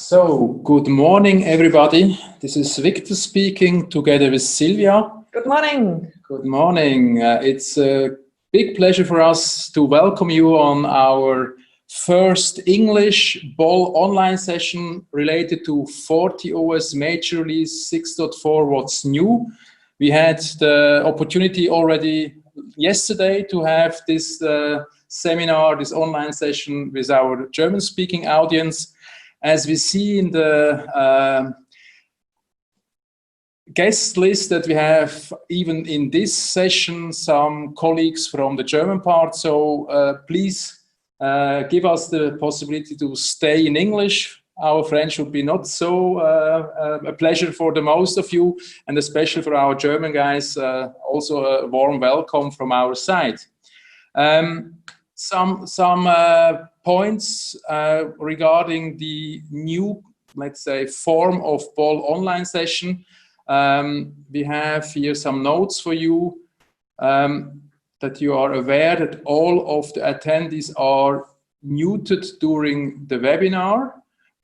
So, good morning, everybody. This is Viktor speaking together with Sylvia. Good morning. Good morning. It's a big pleasure for us to welcome you on our first English BOLL online session related to FortiOS major release 6.4, what's new. We had the opportunity already yesterday to have this seminar, this online session with our German-speaking audience. As we see in the guest list that we have, even in this session, some colleagues from the German part. So please give us the possibility to stay in English. Our French would be not so a pleasure for the most of you, and especially for our German guys, also a warm welcome from our side. Some points regarding the new, let's say, form of BOLL online session. We have here some notes for you that you are aware that all of the attendees are muted during the webinar,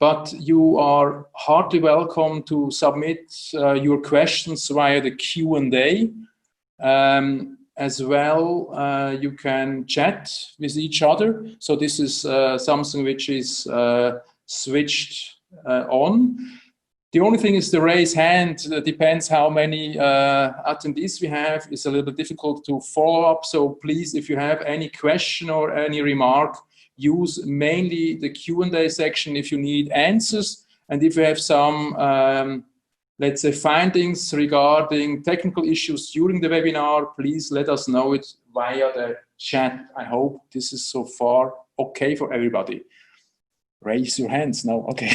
but you are heartily welcome to submit your questions via the Q&A. As well, you can chat with each other. So this is something which is switched on. The only thing is the raise hand. Depends how many attendees we have. It's a little bit difficult to follow up. So please, if you have any question or any remark, use mainly the Q&A section if you need answers. And if you have some let's say findings regarding technical issues during the webinar, please let us know it via the chat. I hope this is so far okay for everybody. Raise your hands now, okay.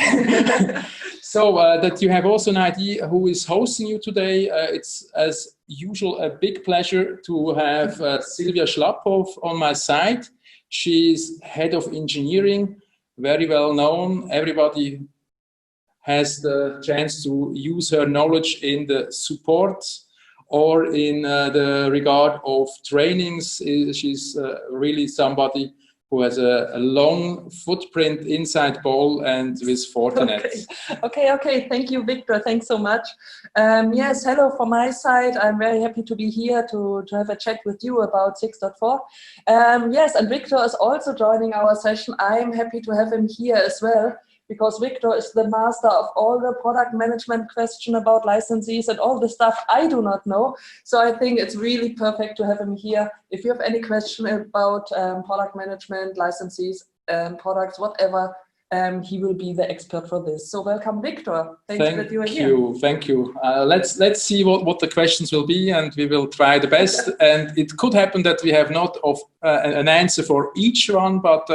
So that you have also an idea who is hosting you today. It's as usual a big pleasure to have Sylvia Schlaphof on my side. She's head of engineering, very well known. Everybody has the chance to use her knowledge in the support or in the regard of trainings. She's really somebody who has a long footprint inside BOLL and with Fortinet. Okay. Thank you, Viktor. Thanks so much. Yes, hello from my side. I'm very happy to be here to have a chat with you about 6.4. Yes, and Viktor is also joining our session. I'm happy to have him here as well, because Viktor is the master of all the product management question about licenses and all the stuff I do not know. So I think it's really perfect to have him here. If you have any question about product management, licenses, products, whatever, he will be the expert for this. So welcome, Viktor. Thanks that you are here. Thank you. Let's see what the questions will be, and we will try the best. And it could happen that we have not an answer for each one, but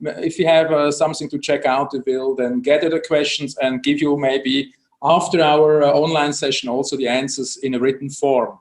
if you have something to check out, we will then gather the questions and give you maybe after our online session also the answers in a written form.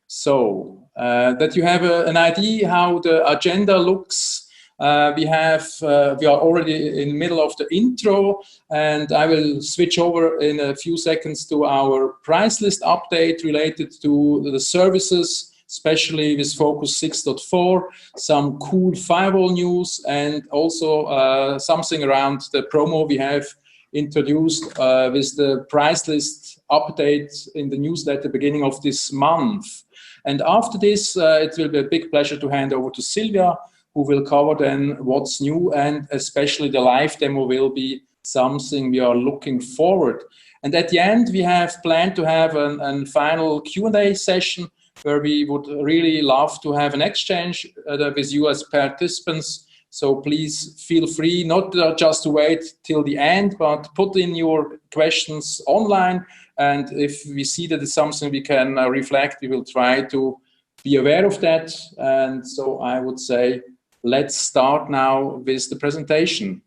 So that you have an idea how the agenda looks. We are already in the middle of the intro, and I will switch over in a few seconds to our price list update related to the services, especially with Focus 6.4, some cool firewall news, and also something around the promo we have introduced with the price list update in the newsletter beginning of this month. And after this, it will be a big pleasure to hand over to Sylvia, who will cover then what's new, and especially the live demo will be something we are looking forward. And at the end, we have planned to have a final Q&A session where we would really love to have an exchange with you as participants. So please feel free not just to wait till the end, but put in your questions online. And if we see that it's something we can reflect, we will try to be aware of that. And so I would say, let's start now with the presentation.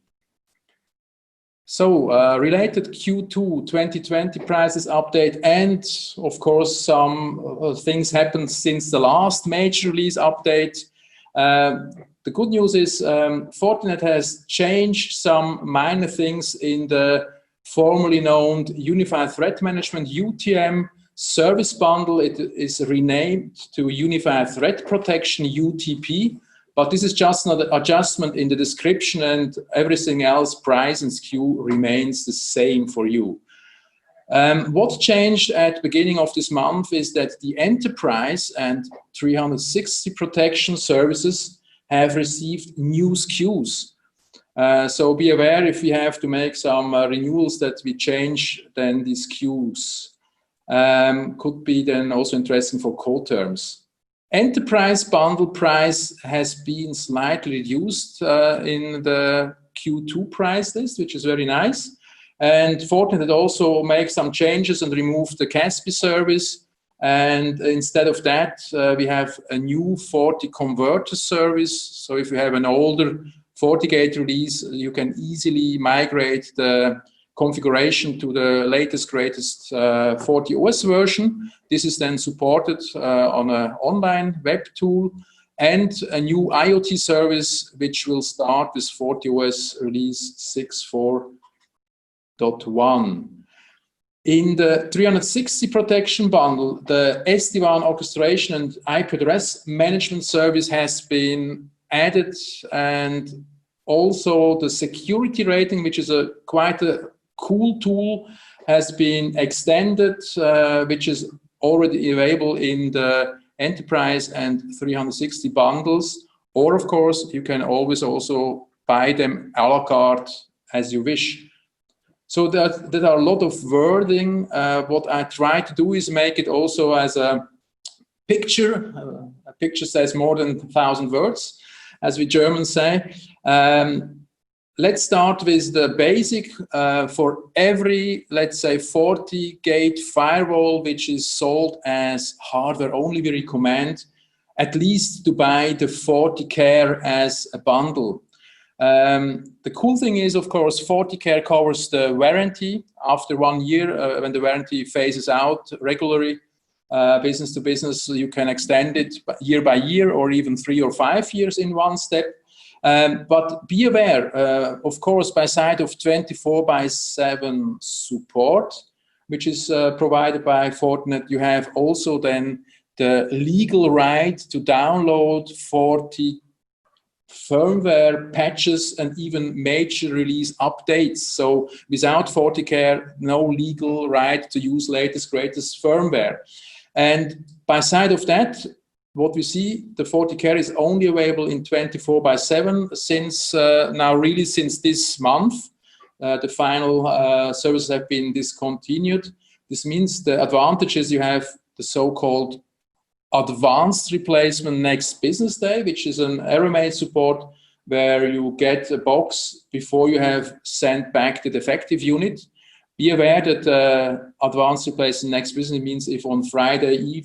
So related Q2 2020 prices update, and of course some things happened since the last major release update. The good news is Fortinet has changed some minor things in the formerly known Unified Threat Management UTM service bundle. It is renamed to Unified Threat Protection UTP. But this is just another adjustment in the description, and everything else, price and SKU, remains the same for you. What changed at the beginning of this month is that the enterprise and 360 protection services have received new SKUs. So be aware if we have to make some renewals that we change then the SKUs. Could be then also interesting for call terms. Enterprise bundle price has been slightly reduced in the Q2 price list, which is very nice. And Fortinet also makes some changes and removed the Caspi service. And instead of that, we have a new FortiConverter service. So if you have an older FortiGate release, you can easily migrate the configuration to the latest, greatest FortiOS version. This is then supported on an online web tool, and a new IoT service which will start with FortiOS release 6.4.1. In the 360 protection bundle, the SD-WAN orchestration and IP address management service has been added, and also the security rating, which is quite a cool tool, has been extended, which is already available in the enterprise and 360 bundles. Or, of course, you can always also buy them a la carte as you wish. So there are a lot of wording. What I try to do is make it also as a picture. A picture says more than 1,000 words, as we Germans say. Let's start with the basic. For every, let's say, FortiGate firewall which is sold as hardware only, we recommend at least to buy the FortiCare as a bundle. The cool thing is, of course, FortiCare covers the warranty. After 1 year, when the warranty phases out regularly, business to business, you can extend it year by year or even 3 or 5 years in one step. But be aware, of course, by side of 24/7 support, which is provided by Fortinet, you have also then the legal right to download Forti firmware patches and even major release updates. So without FortiCare, no legal right to use latest, greatest firmware. And by side of that, what we see, the FortiCare is only available in 24/7 since now, really since this month. The final services have been discontinued. This means the advantages, you have the so-called advanced replacement next business day, which is an error-made support where you get a box before you have sent back the defective unit. Be aware that advanced replacement next business means if on Friday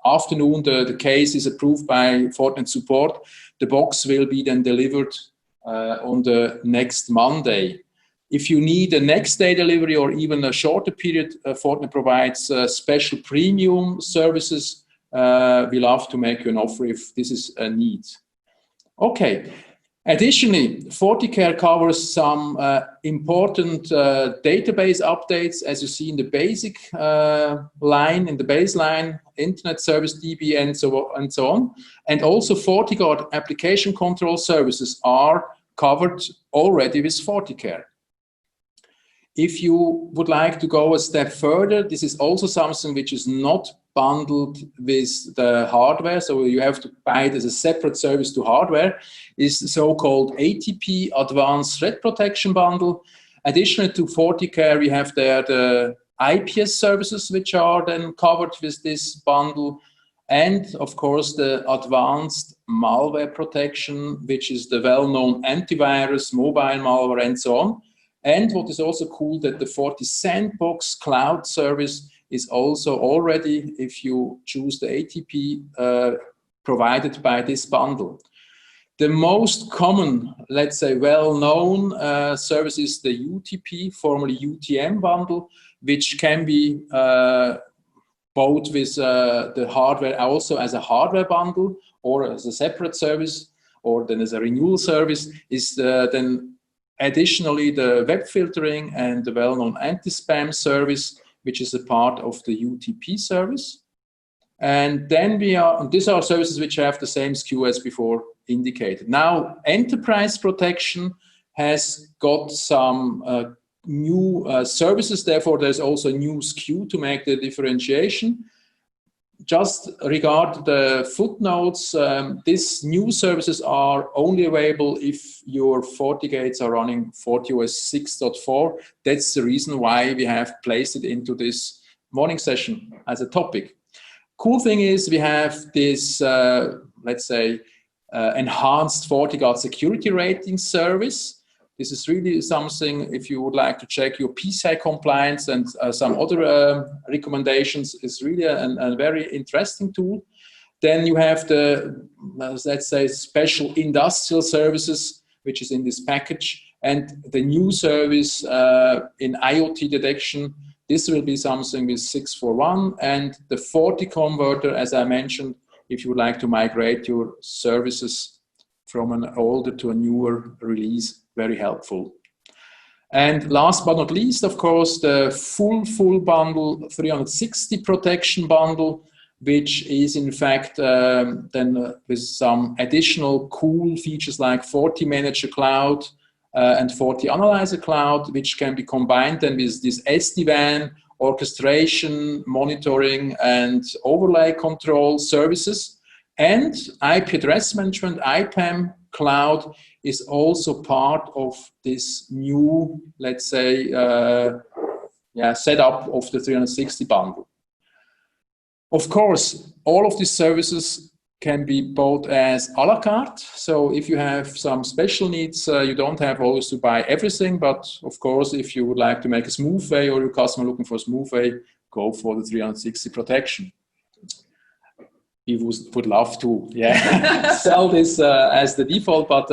afternoon the case is approved by Fortinet support, the box will be then delivered on the next Monday. If you need a next day delivery or even a shorter period, Fortinet provides special premium services. We love to make you an offer if this is a need. Okay. Additionally, FortiCare covers some important database updates, as you see in the basic line, in the baseline, Internet Service DB, and so on. And also FortiGuard application control services are covered already with FortiCare. If you would like to go a step further, this is also something which is not bundled with the hardware, so you have to buy it as a separate service to hardware, is the so-called ATP Advanced Threat Protection Bundle. Additionally to FortiCare, we have there the IPS services, which are then covered with this bundle, and of course the Advanced Malware Protection, which is the well-known antivirus, mobile malware, and so on. And what is also cool, that the FortiSandbox cloud service is also already, if you choose the ATP, provided by this bundle. The most common, let's say, well-known service is the UTP, formerly UTM bundle, which can be bought with the hardware also as a hardware bundle or as a separate service, or then as a renewal service, is then additionally the web filtering and the well-known anti-spam service, which is a part of the UTP service. And then these are services which have the same SKU as before indicated. Now, enterprise protection has got some new services, therefore there's also a new SKU to make the differentiation. Just regard the footnotes, these new services are only available if your FortiGates are running FortiOS 6.4. That's the reason why we have placed it into this morning session as a topic. Cool thing is we have this, let's say, enhanced FortiGuard security rating service. This is really something, if you would like to check your PCI compliance and some other recommendations, is really a very interesting tool. Then you have the, let's say, special industrial services, which is in this package, and the new service in IoT detection. This will be something with 6.4.1, and the FortiConverter, as I mentioned, if you would like to migrate your services from an older to a newer release. Very helpful. And last but not least, of course, the full bundle 360 protection bundle, which is in fact then with some additional cool features like FortiManager Cloud and FortiAnalyzer Cloud, which can be combined then with this SD-WAN, orchestration, monitoring, and overlay control services. And IP address management, IPAM Cloud, is also part of this new, let's say, setup of the 360 bundle. Of course, all of these services can be bought as a la carte. So if you have some special needs, you don't have always to buy everything. But of course, if you would like to make a smooth way, or your customer looking for a smooth way, go for the 360 protection. We would love to, sell this as the default, but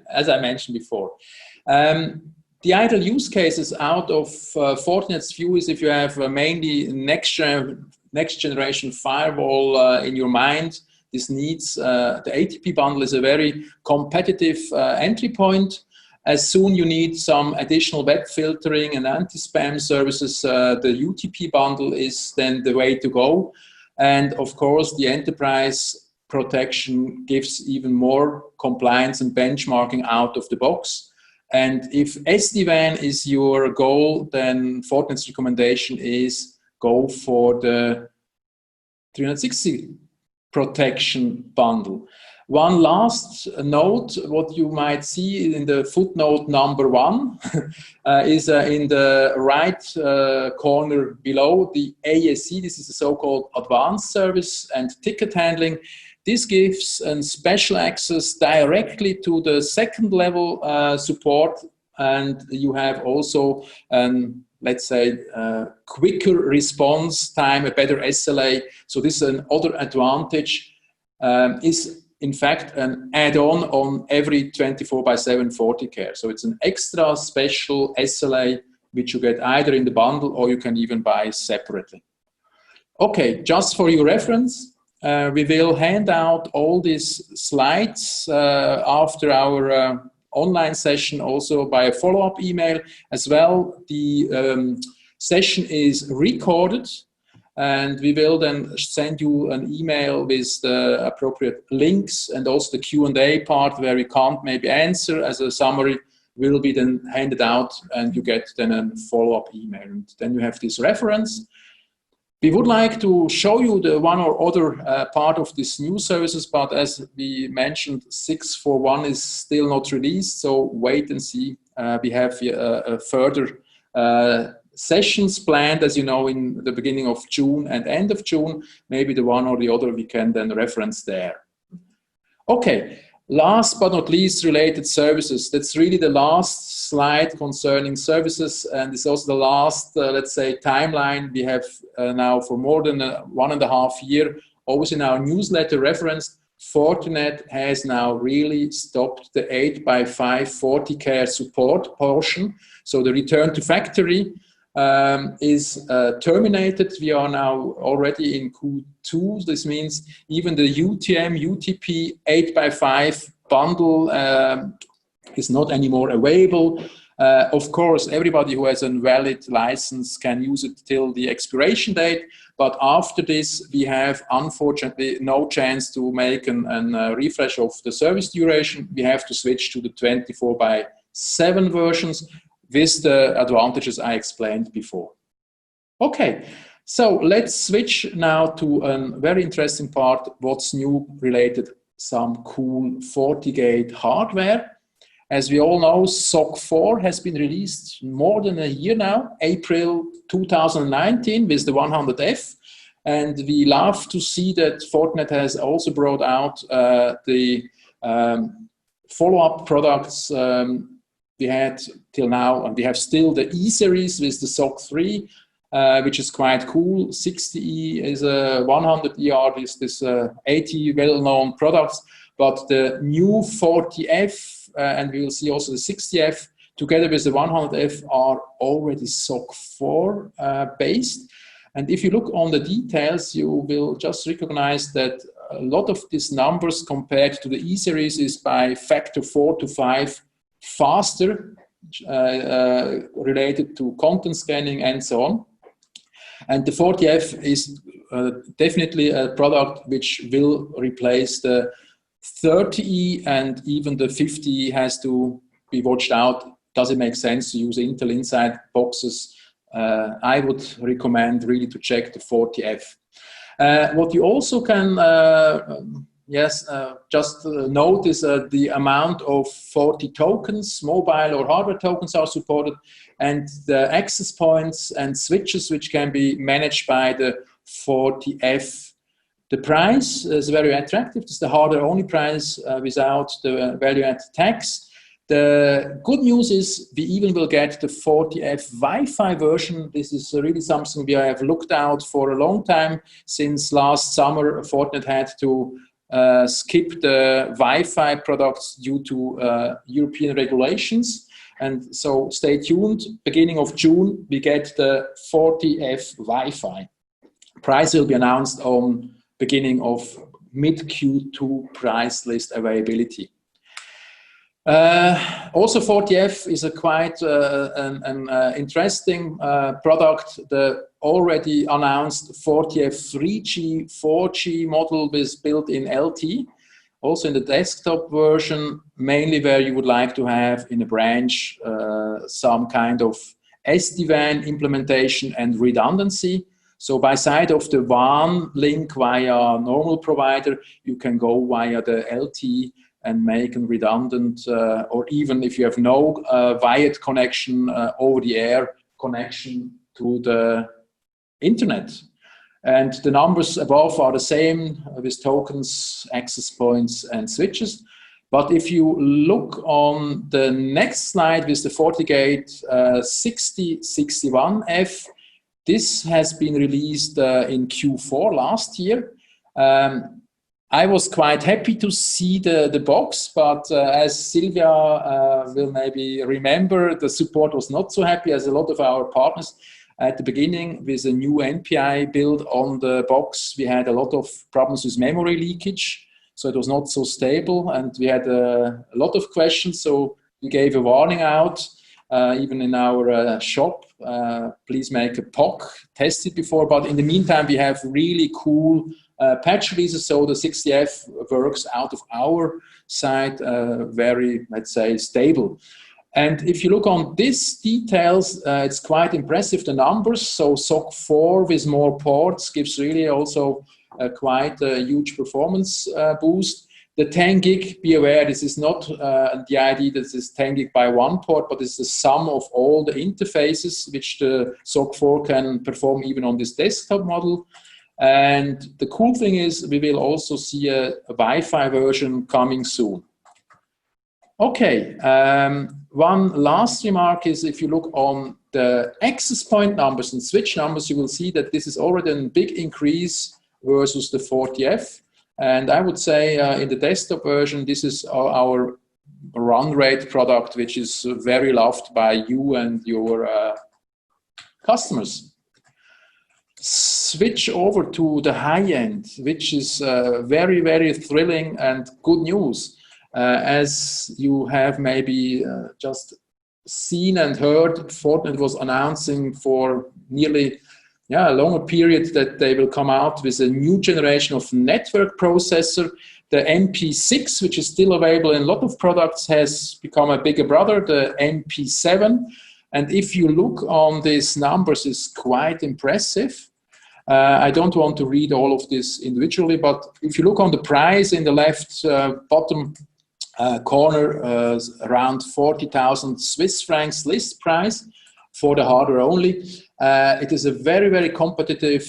as I mentioned before. The ideal use cases out of Fortinet's view is if you have mainly next-generation firewall in your mind. This needs, the ATP bundle is a very competitive entry point. As soon you need some additional web filtering and anti-spam services, the UTP bundle is then the way to go. And of course, the enterprise protection gives even more compliance and benchmarking out of the box. And if SD-WAN is your goal, then Fortinet's recommendation is go for the 360 protection bundle. One last note, what you might see in the footnote number 1 is in the right corner below the ASC. This is the so-called advanced service and ticket handling. This gives a special access directly to the second level support, and you have also, let's say, quicker response time, a better SLA. So this is another advantage. Is in fact an add-on on every 24/7 FortiCare. So it's an extra special SLA which you get either in the bundle or you can even buy separately. Okay, just for your reference, we will hand out all these slides after our online session, also by a follow-up email as well. The session is recorded, and we will then send you an email with the appropriate links, and also the Q&A part where we can't maybe answer as a summary will be then handed out, and you get then a follow-up email. And then you have this reference. We would like to show you the one or other part of these new services, but as we mentioned, 6.4.1 is still not released, so wait and see. We have a further sessions planned, as you know, in the beginning of June and end of June. Maybe the one or the other we can then reference there. Okay, last but not least, related services. That's really the last slide concerning services, and it's also the last, let's say, timeline we have now for more than 1.5 years. Always in our newsletter referenced, Fortinet has now really stopped the 8x5 FortiCare support portion. So the return to factory is terminated. We are now already in Q2. This means even the UTM, UTP 8x5 bundle is not anymore available. Of course, everybody who has a valid license can use it till the expiration date, but after this, we have unfortunately no chance to make a refresh of the service duration. We have to switch to the 24/7 versions with the advantages I explained before. Okay, so let's switch now to a very interesting part, what's new related, some cool FortiGate hardware. As we all know, SOC 4 has been released more than a year now, April 2019 with the 100F. And we love to see that Fortinet has also brought out the follow-up products we had till now, and we have still the E-series with the SOC 3, which is quite cool. 60E is a 100ER, this 80 well-known products, but the new 40F, and we will see also the 60F, together with the 100F, are already SOC 4 based. And if you look on the details, you will just recognize that a lot of these numbers compared to the E-series is by factor 4 to 5 faster, related to content scanning and so on. And the 40F is definitely a product which will replace the 30E, and even the 50E has to be watched out. Does it make sense to use Intel inside boxes? I would recommend really to check the 40F. What you also can just notice the amount of 40 tokens, mobile or hardware tokens are supported, and the access points and switches which can be managed by the 40F. The price is very attractive. It's the hardware-only price without the value-added tax. The good news is we even will get the 40F Wi-Fi version. This is really something we have looked out for a long time. Since last summer, Fortinet had to skip the Wi-Fi products due to European regulations. And so stay tuned. Beginning of June, we get the 40F Wi-Fi. Price will be announced on beginning of mid-Q2 price list availability. Also 40F is a quite an interesting product. The already announced 40F 3G, 4G model is built in LT. Also in the desktop version, mainly where you would like to have in a branch some kind of SD-WAN implementation and redundancy. So by side of the WAN link via normal provider, you can go via the LT and make a redundant, or even if you have no wired connection, over the air connection to the internet. And the numbers above are the same with tokens, access points, and switches. But if you look on the next slide with the FortiGate 6061F, this has been released in Q4 last year. I was quite happy to see the box, but as Sylvia will maybe remember, the support was not so happy, as a lot of our partners at the beginning with a new NPI build on the box. We had a lot of problems with memory leakage, so it was not so stable, and we had a lot of questions, so we gave a warning out. Even in our shop, please make a POC, test it before. But in the meantime, we have really cool patch releases, so the 60F works out of our side very, let's say, stable. And if you look on these details, it's quite impressive, the numbers. So SOC 4 with more ports gives really also quite a huge performance boost. The 10 gig, be aware, this is not the idea that this is 10 gig by one port, but it's the sum of all the interfaces which the SOC 4 can perform even on this desktop model. And the cool thing is we will also see a Wi-Fi version coming soon. Okay, one last remark is if you look on the access point numbers and switch numbers, you will see that this is already a big increase versus the 40F. And I would say in the desktop version, this is our run rate product, which is very loved by you and your customers. Switch over to the high end, which is very, very thrilling and good news. As you have maybe just seen and heard Fortinet was announcing for nearly a longer period that they will come out with a new generation of network processor. The MP6, which is still available in a lot of products, has become a bigger brother, the MP7. And if you look on these numbers, it's quite impressive. I don't want to read all of this individually, but if you look on the price in the left bottom corner, around 40,000 Swiss francs list price for the hardware only. It is a very, very competitive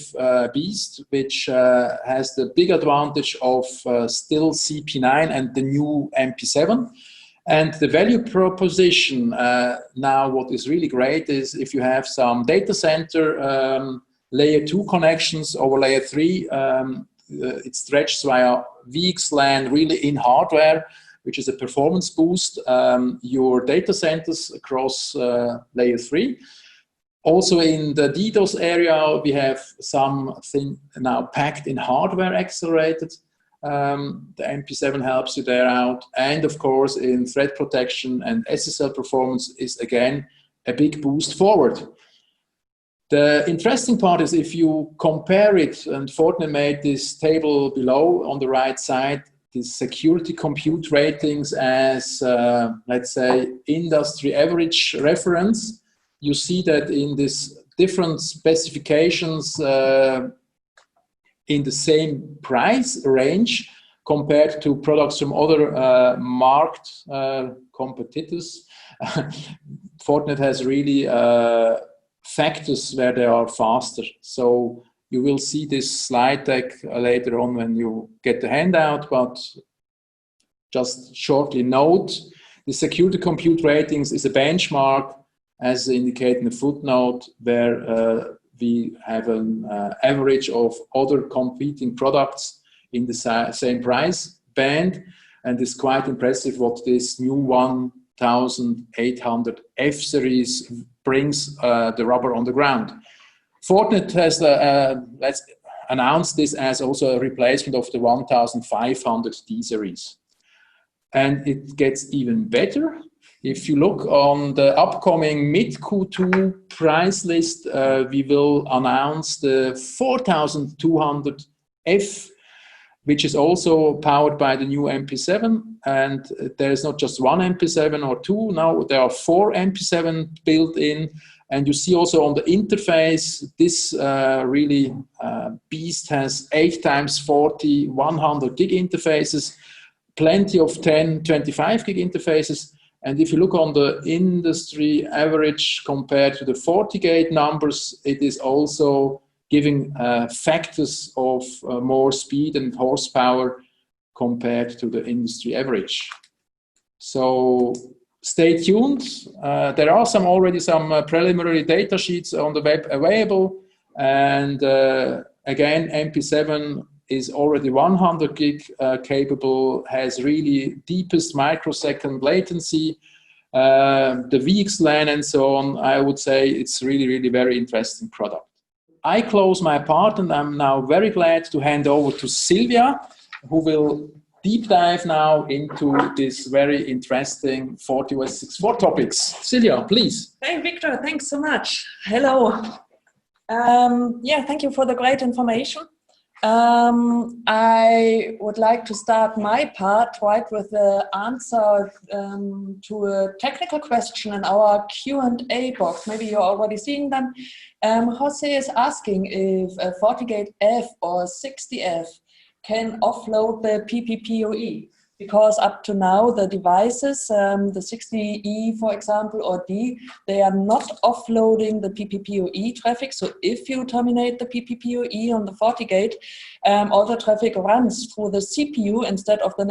beast, which has the big advantage of still CP9 and the new MP7. And the value proposition now, what is really great is if you have some data center layer 2 connections over layer 3, it stretches via VXLAN really in hardware, which is a performance boost, your data centers across layer 3. Also in the DDoS area, we have something now packed in hardware accelerated. The MP7 helps you there out. And of course, in threat protection and SSL performance is again a big boost forward. The interesting part is if you compare it, and Fortinet made this table below on the right side, the security compute ratings as, let's say, industry average reference. You see that in these different specifications in the same price range compared to products from other marked competitors, Fortinet has really factors where they are faster. So you will see this slide deck later on when you get the handout, but just shortly note, the security compute ratings is a benchmark as indicated in the footnote where we have an average of other competing products in the same price band, and it's quite impressive what this new 1800 F series brings the rubber on the ground. Fortinet has let's announce this as also a replacement of the 1500 D series. And it gets even better. If you look on the upcoming mid Q2 price list, we will announce the 4200 F, which is also powered by the new MP7. And there is not just one MP7 or two, now there are 4 MP7 built in. And you see also on the interface, this really beast has 8x40, 100 gig interfaces, plenty of 10, 25 gig interfaces. And if you look on the industry average compared to the FortiGate numbers, it is also giving factors of more speed and horsepower compared to the industry average. So stay tuned. There are already some preliminary data sheets on the web available. And again, MP7 is already 100 gig capable, has really deepest microsecond latency, the VXLAN and so on. I would say it's really, really very interesting product. I close my part and I'm now very glad to hand over to Sylvia, who will deep dive now into this very interesting FortiOS 6.4 topics. Sylvia, please. Hey, Viktor, thanks so much. Hello. Yeah, thank you for the great information. I would like to start my part right with the answer to a technical question in our Q&A box. Maybe you're already seeing them. Jose is asking if a FortiGate F or 60F can offload the PPPoE, because up to now the devices, the 60E for example or D, they are not offloading the PPPoE traffic. So if you terminate the PPPoE on the FortiGate, all the traffic runs through the CPU instead of the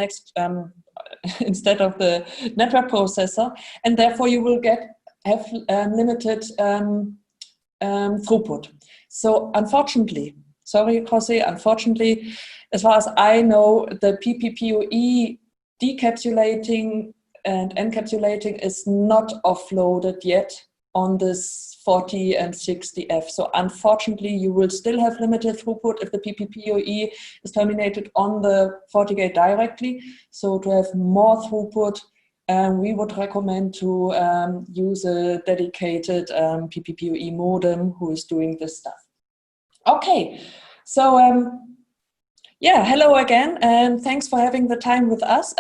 instead of the network processor, and therefore you will have limited throughput. So unfortunately, sorry Jose, unfortunately, as far as I know, the PPPoE decapsulating and encapsulating is not offloaded yet on this 40 and 60F. So unfortunately, you will still have limited throughput if the PPPoE is terminated on the FortiGate directly. So to have more throughput, we would recommend to use a dedicated PPPoE modem who is doing this stuff. Okay, so yeah, hello again, and thanks for having the time with us.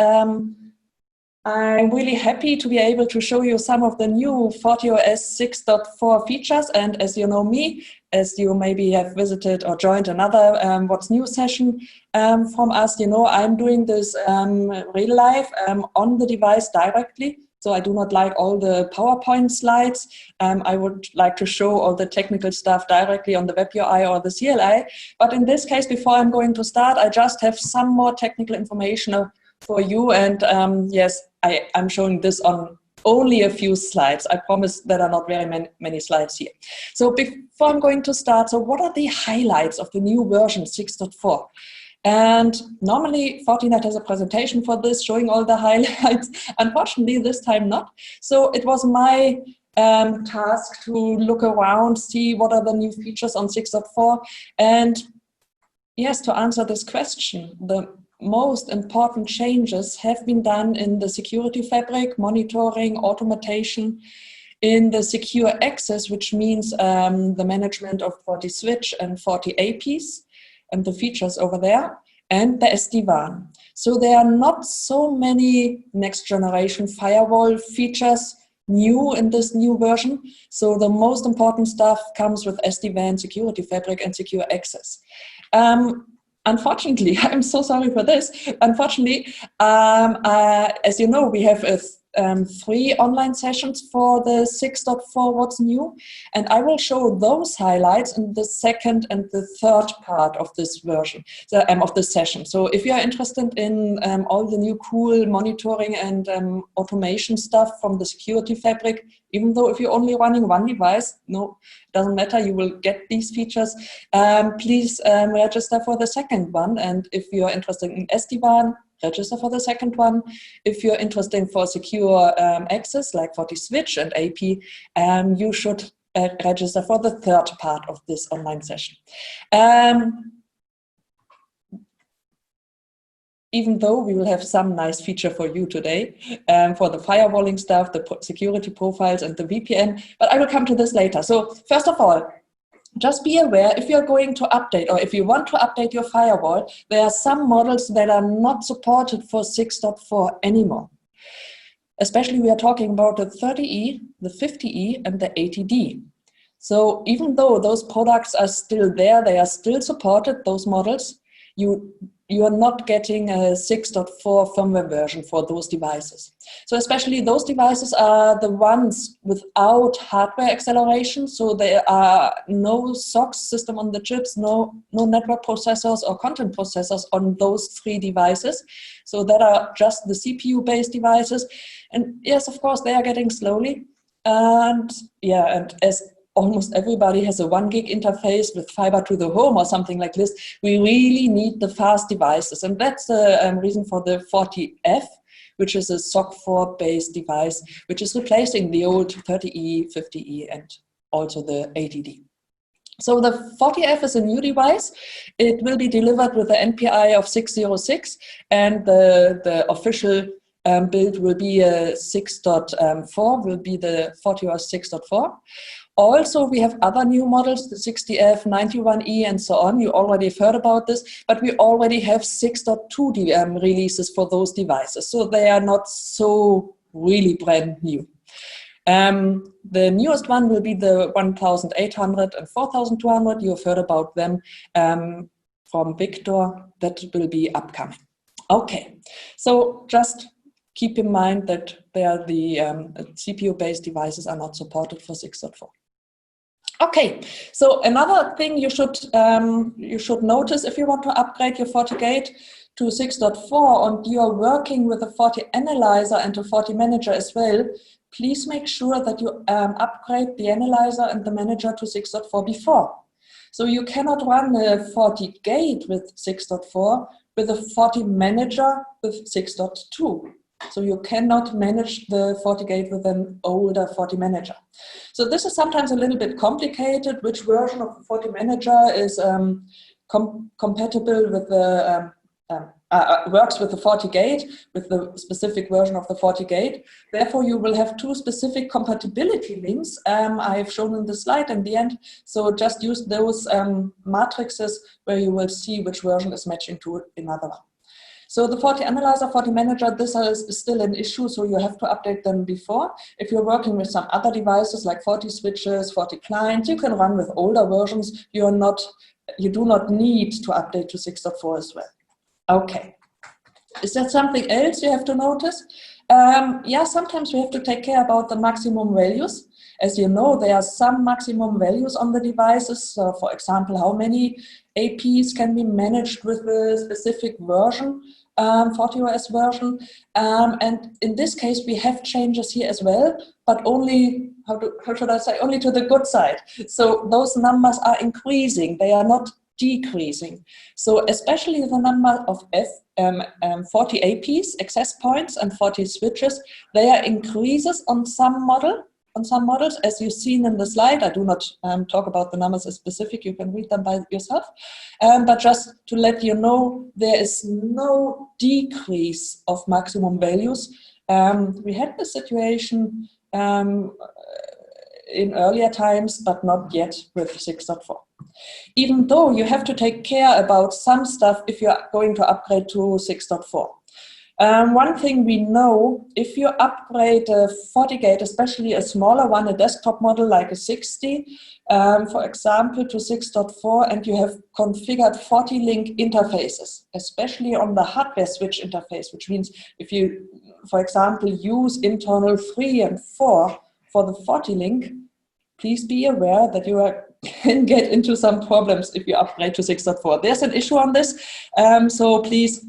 I'm really happy to be able to show you some of the new FortiOS 6.4 features. And as you know me, as you maybe have visited or joined another What's New session from us, you know, I'm doing this real life on the device directly. So I do not like all the PowerPoint slides. I would like to show all the technical stuff directly on the web UI or the CLI. But in this case, before I'm going to start, I just have some more technical information for you. And yes, I'm showing this on only a few slides. I promise there are not very many slides here. So before I'm going to start, so what are the highlights of the new version 6.4? And normally Fortinet has a presentation for this showing all the highlights. Unfortunately, this time not. So it was my task to look around, see what are the new features on 6.4. And yes, to answer this question, the most important changes have been done in the security fabric, monitoring, automation, in the secure access, which means the management of FortiSwitch and FortiAPs and the features over there, and the SD-WAN. So there are not so many next-generation firewall features new in this new version. So the most important stuff comes with SD-WAN, security fabric, and secure access. Unfortunately, I'm so sorry for this. Unfortunately, as you know, we have 3 online sessions for the 6.4 What's New, and I will show those highlights in the second and the third part of this version, of this session. So if you are interested in all the new cool monitoring and automation stuff from the security fabric, even though if you're only running one device, no, it doesn't matter, you will get these features. Please register for the second one. And if you're interested in SD-WAN, register for the second one. If you're interested for secure access, like FortiSwitch and AP, you should register for the third part of this online session. Even though we will have some nice feature for you today for the firewalling stuff, the security profiles, and the VPN, but I will come to this later. So first of all, just be aware, if you're going to update or if you want to update your firewall, there are some models that are not supported for 6.4 anymore. Especially we are talking about the 30E, the 50E, and the 80D. So even though those products are still there, they are still supported, those models, you are not getting a 6.4 firmware version for those devices. So especially those devices are the ones without hardware acceleration. So there are no SOCs, system on the chips, no network processors or content processors on those 3 devices. So that are just the CPU-based devices. And yes, of course, they are getting slowly. And yeah, and as almost everybody has a 1 gig interface with fiber to the home or something like this, we really need the fast devices. And that's the reason for the FortiF, which is a SOC 4 based device, which is replacing the old 30E, 50E, and also the 80D. So the FortiF is a new device. It will be delivered with the NPI of 606, and the official build will be 6.4, will be the FortiOS 6.4. Also, we have other new models, the 60F, 91E, and so on. You already have heard about this, but we already have 6.2 releases for those devices. So they are not so really brand new. The newest one will be the 1800 and 4200. You have heard about them from Viktor. That will be upcoming. Okay, so just keep in mind that the CPU-based devices are not supported for 6.4. Okay, so another thing you should notice if you want to upgrade your FortiGate to 6.4 and you are working with a FortiAnalyzer and a FortiManager as well, please make sure that you upgrade the analyzer and the manager to 6.4 before. So you cannot run a FortiGate with 6.4 with a FortiManager with 6.2. So you cannot manage the FortiGate with an older FortiManager. So this is sometimes a little bit complicated. Which version of the FortiManager is compatible with the works with the FortiGate, with the specific version of the FortiGate. Therefore, you will have two specific compatibility links I've shown in the slide in the end. So just use those matrices where you will see which version is matching to another one. So the FortiAnalyzer, FortiManager, this is still an issue, so you have to update them before. If you're working with some other devices like FortiSwitches, FortiClients, you can run with older versions. You do not need to update to 6.4 as well. Okay. Is there something else you have to notice? Yeah, sometimes we have to take care about the maximum values. As you know, there are some maximum values on the devices. So for example, how many APs can be managed with a specific version, FortiOS version. And in this case, we have changes here as well, but only, how should I say, only to the good side. So those numbers are increasing, they are not decreasing. So especially the number of 40 APs, access points, and 40 switches, they are increases on some models, as you've seen in the slide. I do not talk about the numbers as specific, you can read them by yourself. But just to let you know, there is no decrease of maximum values. We had the situation in earlier times, but not yet with 6.4. Even though you have to take care about some stuff if you're going to upgrade to 6.4. One thing we know, if you upgrade a FortiGate, especially a smaller one, a desktop model like a 60, for example, to 6.4, and you have configured FortiLink interfaces, especially on the hardware switch interface, which means if you, for example, use internal 3 and 4 for the FortiLink, please be aware that you can get into some problems if you upgrade to 6.4. There's an issue on this, so please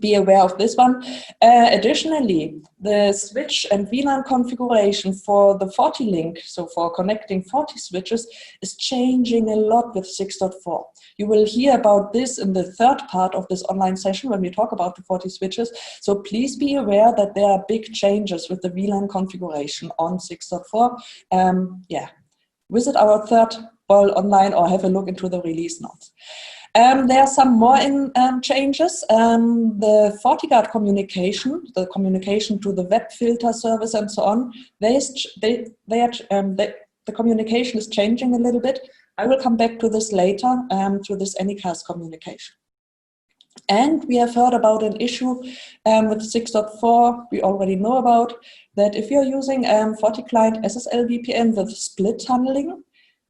be aware of this one. Additionally, the switch and VLAN configuration for the FortiLink, so for connecting 40 switches, is changing a lot with 6.4. You will hear about this in the third part of this online session when we talk about the 40 switches. So please be aware that there are big changes with the VLAN configuration on 6.4. Yeah, visit our third BOLL online or have a look into the release notes. There are some more changes. The FortiGuard communication, the communication to the web filter service and so on, the communication is changing a little bit. I will come back to this later, to this Anycast communication. And we have heard about an issue with 6.4, we already know about, that if you're using FortiClient Ssl Vpn with split tunneling,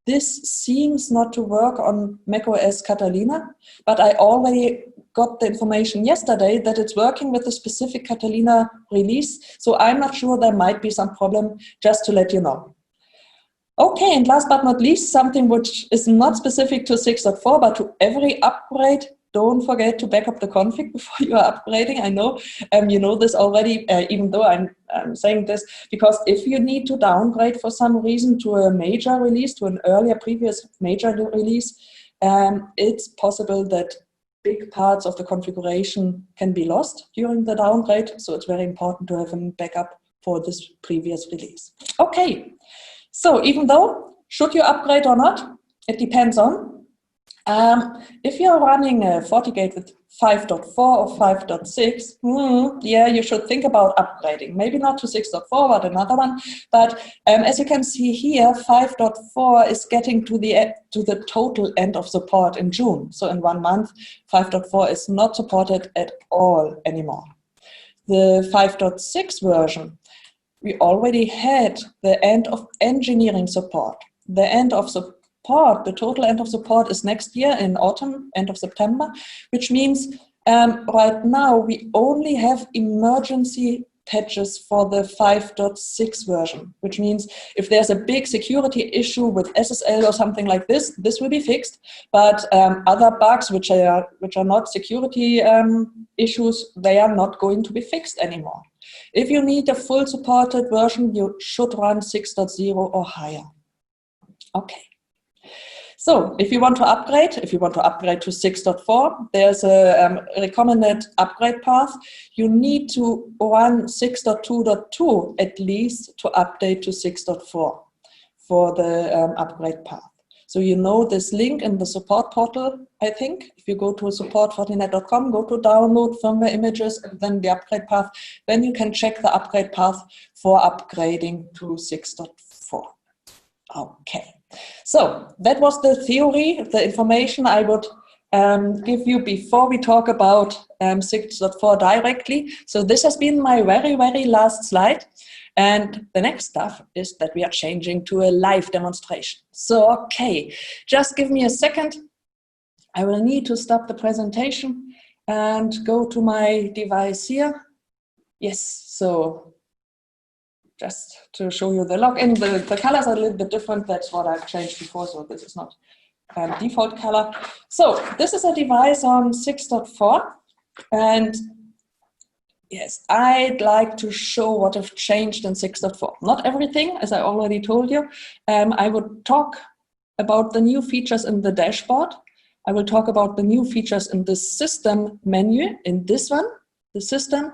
this seems not to work on macOS Catalina, but I already got the information yesterday that it's working with a specific Catalina release, so I'm not sure there might be some problem, just to let you know. Okay, and last but not least, something which is not specific to 6.4, but to every upgrade, don't forget to back up the config before you are upgrading. I know you know this already, even though I'm saying this, because if you need to downgrade for some reason to a major release, to an earlier previous major release, it's possible that big parts of the configuration can be lost during the downgrade. So it's very important to have a backup for this previous release. Okay, so even though, should you upgrade or not, it depends on. If you're running a FortiGate with 5.4 or 5.6, yeah, you should think about upgrading. Maybe not to 6.4, but another one. But as you can see here, 5.4 is getting to the total end of support in June. So in 1 month, 5.4 is not supported at all anymore. The 5.6 version, we already had the end of engineering support. The end of support, the total end of support is next year in autumn, end of September, which means right now we only have emergency patches for the 5.6 version, which means if there's a big security issue with SSL or something like this, this will be fixed. But other bugs which are not security issues, they are not going to be fixed anymore. If you need a full supported version, you should run 6.0 or higher. Okay. So if you want to upgrade to 6.4, there's a recommended upgrade path. You need to run 6.2.2 at least to update to 6.4 for the upgrade path. So you know this link in the support portal, I think. If you go to support.fortinet.com, go to download firmware images and then the upgrade path, then you can check the upgrade path for upgrading to 6.4. Okay, so that was the theory, the information I would give you before we talk about 6.4 directly. So this has been my very, very last slide. And the next stuff is that we are changing to a live demonstration. So, okay, just give me a second. I will need to stop the presentation and go to my device here. Yes, so just to show you the login. The colors are a little bit different. That's what I've changed before, so this is not default color. So this is a device on 6.4, and yes, I'd like to show what have changed in 6.4. Not everything, as I already told you. I would talk about the new features in the dashboard. I will talk about the new features in the system menu, in this one, the system,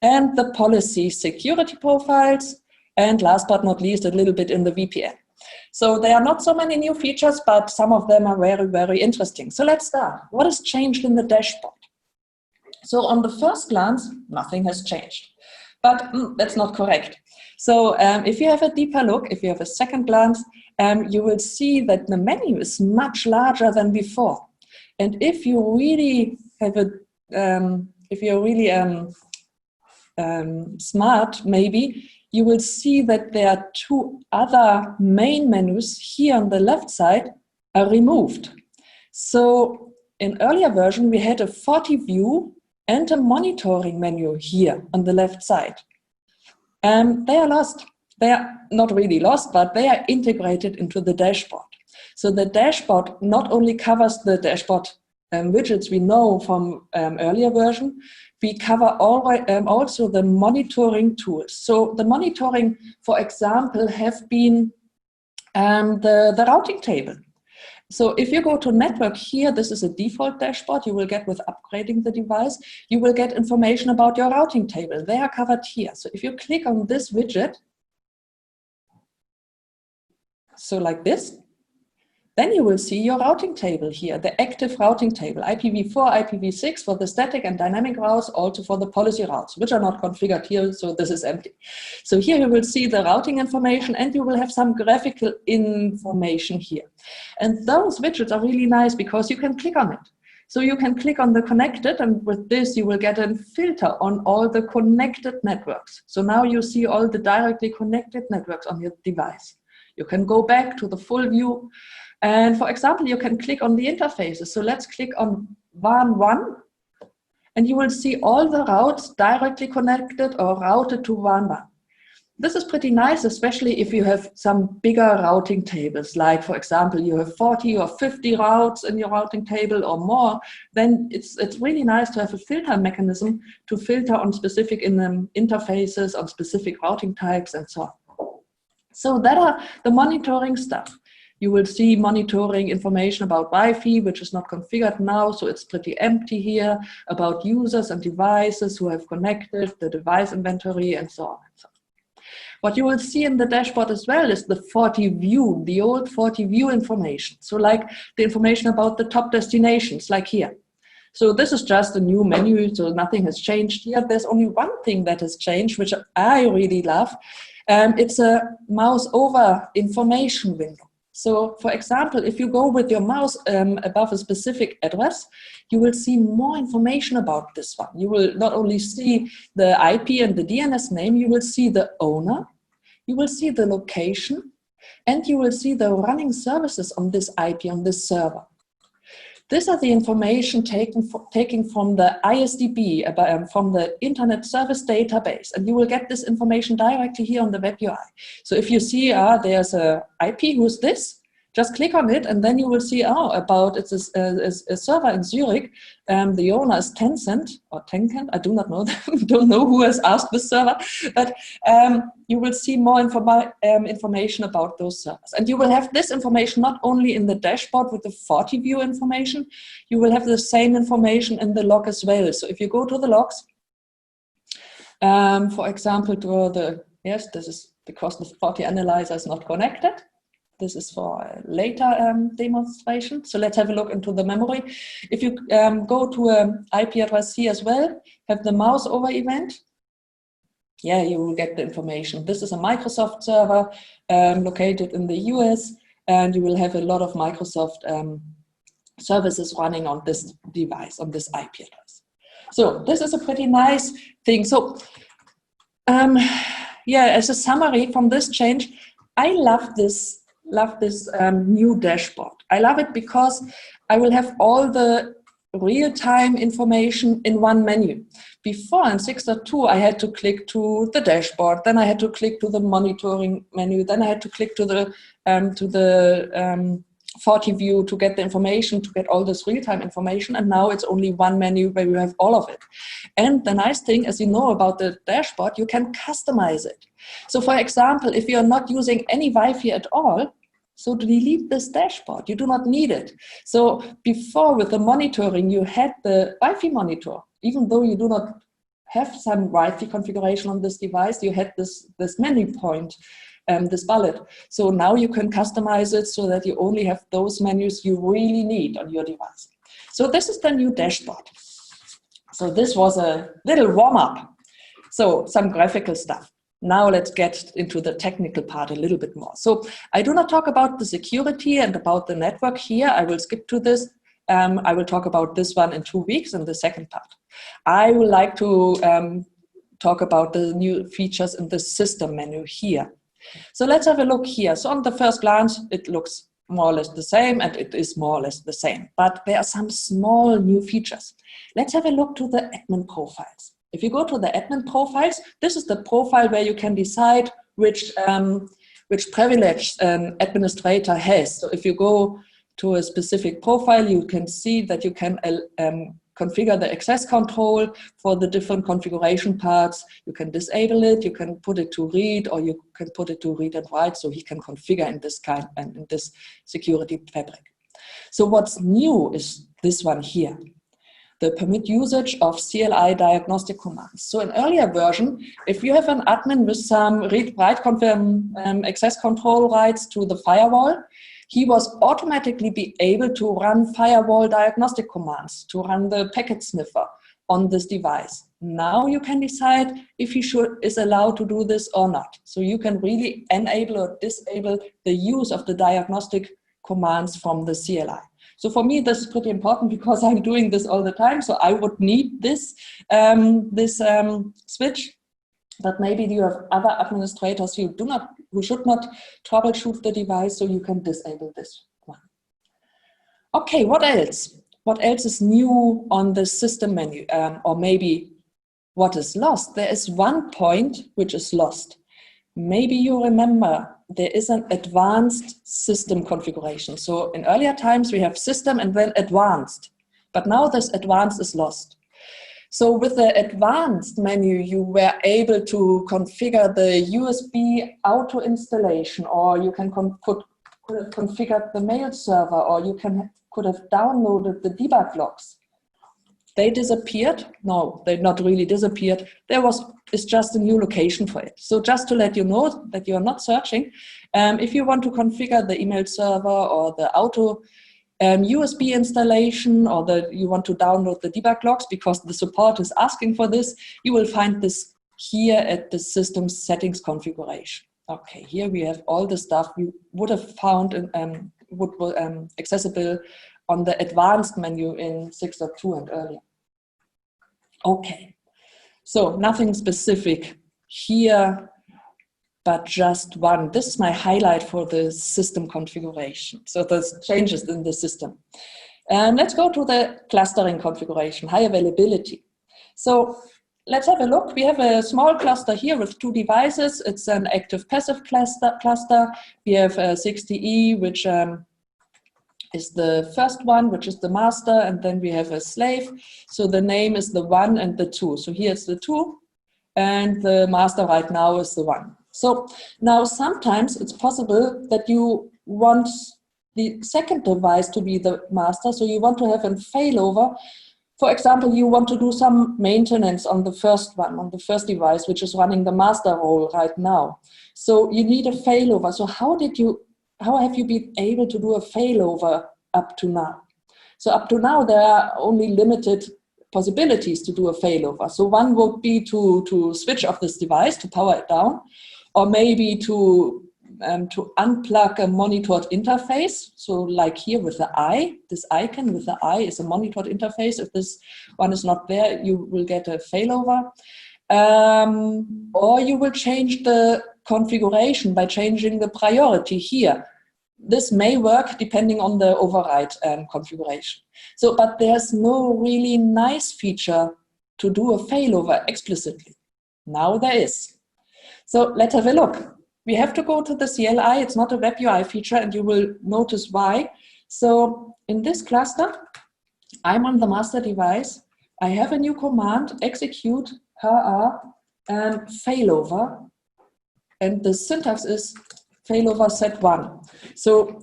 and the policy security profiles, and last but not least, a little bit in the VPN. So there are not so many new features, but some of them are very, very interesting. So let's start. What has changed in the dashboard? So on the first glance, nothing has changed, but that's not correct. So if you have a deeper look, if you have a second glance, you will see that the menu is much larger than before. And if you really have if you're really smart, maybe, you will see that there are two other main menus here on the left side are removed. So in earlier version, we had a FortiView and a monitoring menu here on the left side. They are lost. They are not really lost, but they are integrated into the dashboard. So the dashboard not only covers the dashboard widgets we know from earlier version, we cover also the monitoring tools. So the monitoring, for example, have been the routing table. So if you go to network here, this is a default dashboard you will get with upgrading the device. You will get information about your routing table. They are covered here. So if you click on this widget, so like this, then you will see your routing table here, the active routing table, IPv4, IPv6 for the static and dynamic routes, also for the policy routes, which are not configured here, so this is empty. So here you will see the routing information and you will have some graphical information here. And those widgets are really nice because you can click on it. So you can click on the connected, and with this you will get a filter on all the connected networks. So now you see all the directly connected networks on your device. You can go back to the full view. And for example, you can click on the interfaces. So let's click on WAN 1, and you will see all the routes directly connected or routed to WAN 1. This is pretty nice, especially if you have some bigger routing tables, like for example, you have 40 or 50 routes in your routing table or more, then it's really nice to have a filter mechanism to filter on specific interfaces, on specific routing types and so on. So that are the monitoring stuff. You will see monitoring information about Wi-Fi, which is not configured now, so it's pretty empty here, about users and devices who have connected, the device inventory, and so on. What you will see in the dashboard as well is the FortiView, the old FortiView information. So like the information about the top destinations, like here. So this is just a new menu, so nothing has changed here. There's only one thing that has changed, which I really love. It's a mouse over information window. So, for example, if you go with your mouse above a specific address, you will see more information about this one. You will not only see the IP and the DNS name, you will see the owner, you will see the location, and you will see the running services on this IP, on this server. These are the information taken from the ISDB, from the Internet Service Database, and you will get this information directly here on the web UI. So if you see, there's a IP, who's this? Just click on it, and then you will see, it's a server in Zurich. The owner is Tencent, or Tencent, I do not know, don't know who has asked this server, but you will see more information about those servers. And you will have this information not only in the dashboard with the FortiView information, you will have the same information in the log as well. So if you go to the logs, for example, this is because the FortiAnalyzer is not connected. This is for a later demonstration. So let's have a look into the memory. If you go to an IP address here as well, have the mouse over event, yeah, you will get the information. This is a Microsoft server located in the US, and you will have a lot of Microsoft services running on this device, on this IP address. So this is a pretty nice thing. So yeah, as a summary from this change, I love this new dashboard. I love it because I will have all the real-time information in one menu. Before in 6.2, I had to click to the dashboard, then I had to click to the monitoring menu, then I had to click to the FortiView to get the information, to get all this real-time information, and now it's only one menu where you have all of it. And the nice thing, as you know about the dashboard, you can customize it. So for example, if you're not using any Wi-Fi at all, so delete this dashboard, you do not need it. So before with the monitoring, you had the Wi-Fi monitor, even though you do not have some Wi-Fi configuration on this device, you had this menu point, this bullet. So now you can customize it so that you only have those menus you really need on your device. So this is the new dashboard. So this was a little warm-up. So some graphical stuff. Now let's get into the technical part a little bit more. So I do not talk about the security and about the network here. I will skip to this. I will talk about this one in 2 weeks in the second part. I would like to talk about the new features in the system menu here. So let's have a look here. So on the first glance, it looks more or less the same, and it is more or less the same. But there are some small new features. Let's have a look to the admin profiles. If you go to the admin profiles, this is the profile where you can decide which privilege an administrator has. So if you go to a specific profile, you can see that you can configure the access control for the different configuration parts. You can disable it, you can put it to read, or you can put it to read and write, so he can configure in this kind and in this security fabric. So what's new is this one here, the permit usage of CLI diagnostic commands. So in earlier version, if you have an admin with some read-write access control rights to the firewall, he was automatically be able to run firewall diagnostic commands, to run the packet sniffer on this device. Now you can decide if he is allowed to do this or not. So you can really enable or disable the use of the diagnostic commands from the CLI. So for me, this is pretty important because I'm doing this all the time. So I would need this, switch. But maybe you have other administrators who should not troubleshoot the device, so you can disable this one. Okay, what else? What else is new on the system menu? Or maybe what is lost? There is one point which is lost. Maybe you remember there is an advanced system configuration. So in earlier times we have system and then advanced, but now this advanced is lost. So with the advanced menu, you were able to configure the USB auto installation, or you can could have configured the mail server, or you could have downloaded the debug logs. They disappeared? No, they not really disappeared. It's just a new location for it. So just to let you know that you are not searching, if you want to configure the email server or the auto USB installation, or you want to download the debug logs because the support is asking for this, you will find this here at the system settings configuration. Okay, here we have all the stuff we would have found accessible on the advanced menu in 6.2 and earlier. Okay, so nothing specific here, but just one. This is my highlight for the system configuration. So there's changes in the system. Let's go to the clustering configuration, high availability. So let's have a look. We have a small cluster here with 2 devices. It's an active-passive cluster. We have 60E, which is the first one, which is the master, and then we have a slave. So the name is the 1 and the 2. So here's the 2, and the master right now is the 1. So now sometimes it's possible that you want the second device to be the master, so you want to have a failover. For example, you want to do some maintenance on the first one, on the first device, which is running the master role right now. So you need a failover. So how did you how have you been able to do a failover up to now? So up to now, there are only limited possibilities to do a failover. So one would be to switch off this device, to power it down, or maybe to unplug a monitored interface. So like here with the eye, this icon with the eye is a monitored interface. If this one is not there, you will get a failover. Or you will change the configuration by changing the priority here. This may work depending on the override configuration. So, but there's no really nice feature to do a failover explicitly. Now there is. So let's have a look. We have to go to the CLI. It's not a web UI feature, and you will notice why. So in this cluster, I'm on the master device. I have a new command, execute failover, and the syntax is failover set 1. So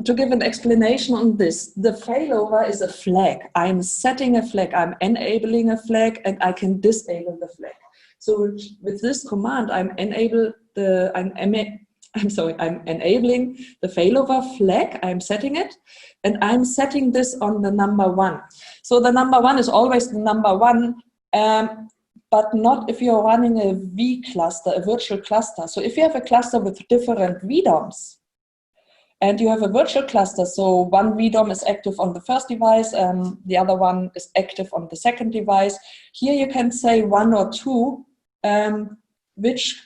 to give an explanation on this, the failover is a flag. I'm setting a flag, I'm enabling a flag, and I can disable the flag. So with this command, I'm enabling the failover flag, I'm setting it, and I'm setting this on the number 1. So the number 1 is always the number 1, but not if you're running a V cluster, a virtual cluster. So if you have a cluster with different VDOMs, and you have a virtual cluster, so one VDOM is active on the first device, the other one is active on the second device. Here you can say 1 or 2, which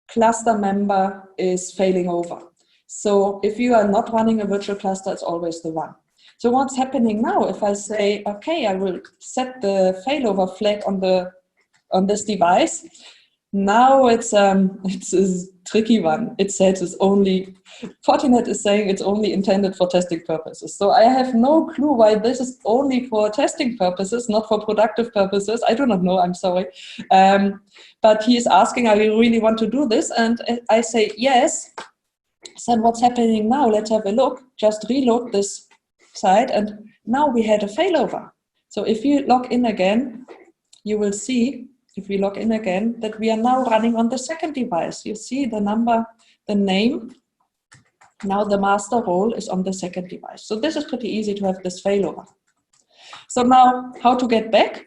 cluster member is failing over. So if you are not running a virtual cluster, it's always the 1. So what's happening now, if I say, okay, I will set the failover flag on this device, now it's a tricky one. It says it's only, Fortinet is saying it's only intended for testing purposes. So I have no clue why this is only for testing purposes, not for productive purposes. I do not know, I'm sorry. But he is asking, I really want to do this. And I say, yes. So what's happening now? Let's have a look. Just reload this side. And now we had a failover. So if you log in again, you will see, if we log in again, that we are now running on the second device. You see the number, the name. Now the master role is on the second device. So this is pretty easy to have this failover. So now, how to get back?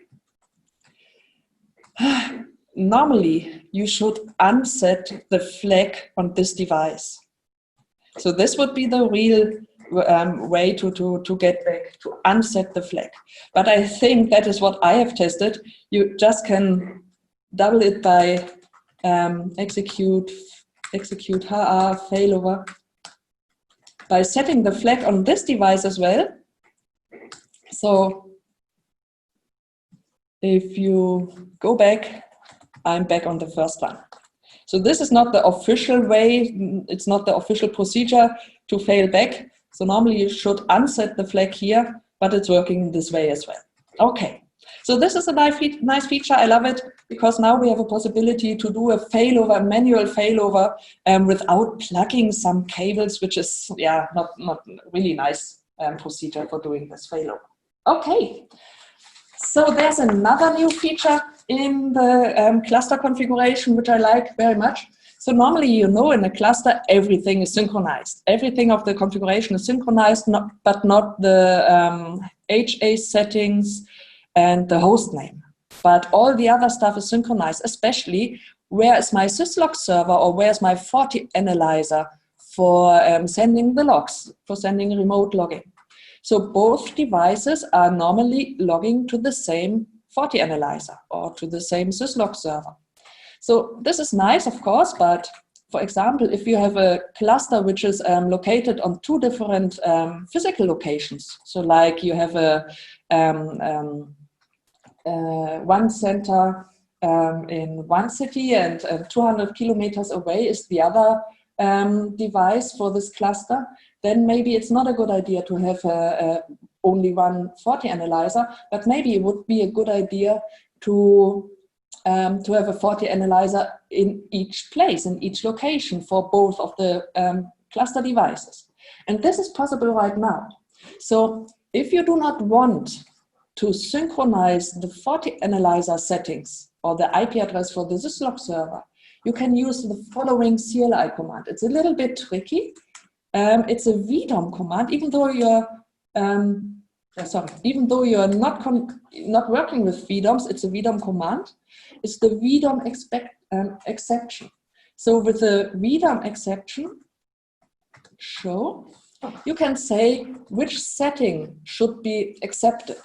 Normally, you should unset the flag on this device. So this would be the real way to get back, to unset the flag. But I think that is what I have tested. You just can double it by execute failover by setting the flag on this device as well. So if you go back, I'm back on the first one. So this is not the official way, it's not the official procedure to fail back. So normally you should unset the flag here, but it's working this way as well. Okay, so this is a nice feature. I love it because now we have a possibility to do a failover, a manual failover without plugging some cables, which is not really nice procedure for doing this failover. Okay, so there's another new feature in the cluster configuration, which I like very much. So normally, you know, in a cluster, everything is synchronized. Everything of the configuration is synchronized, but not the HA settings and the host name. But all the other stuff is synchronized, especially where is my syslog server or where's my Forti analyzer for sending the logs, for sending remote logging. So both devices are normally logging to the same Forti analyzer or to the same syslog server. So this is nice, of course, but for example, if you have a cluster which is located on 2 different physical locations, so like you have a one center in one city and 200 kilometers away is the other device for this cluster, then maybe it's not a good idea to have only one Forti analyzer, but maybe it would be a good idea to have a Forti analyzer in each place, in each location for both of the cluster devices. And this is possible right now. So if you do not want to synchronize the Forti analyzer settings or the IP address for the syslog server, you can use the following CLI command. It's a little bit tricky. It's a vdom command, even though you're not working with vdoms, it's a vdom command. It's the vdom exception. So with the vdom exception, you can say which setting should be accepted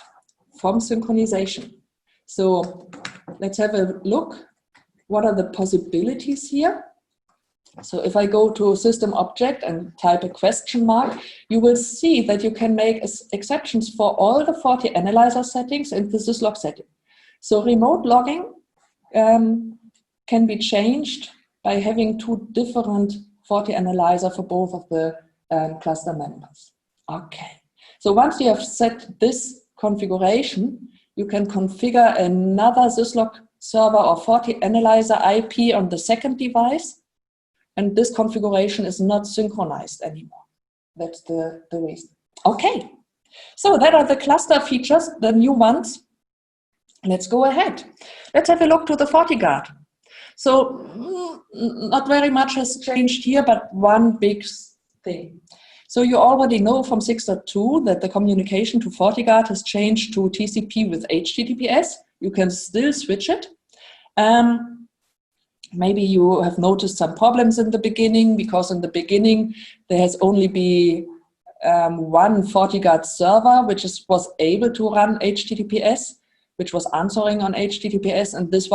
from synchronization. So let's have a look. What are the possibilities here? So if I go to system object and type a question mark, you will see that you can make exceptions for all the FortiAnalyzer settings and the syslog setting. So remote logging can be changed by having two different FortiAnalyzer for both of the cluster members. Okay. So once you have set this configuration, you can configure another syslog server or FortiAnalyzer IP on the second device. And this configuration is not synchronized anymore. That's the reason. Okay, so that are the cluster features, the new ones. Let's go ahead. Let's have a look to the FortiGuard. So not very much has changed here, but one big thing. So you already know from 6.2 that the communication to FortiGuard has changed to TCP with HTTPS. You can still switch it. Maybe you have noticed some problems in the beginning, because in the beginning there has only been one FortiGuard server which was able to run HTTPS, which was answering on HTTPS, and this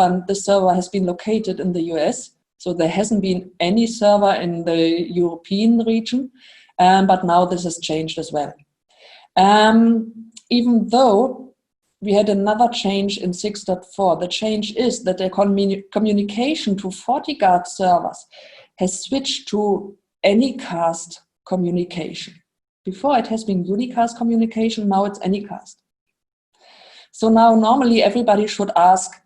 server has been located in the US, so there hasn't been any server in the European region, but now this has changed as well. Even though we had another change in 6.4. The change is that the communication to FortiGuard servers has switched to Anycast communication. Before it has been unicast communication, now it's Anycast. So now normally everybody should ask,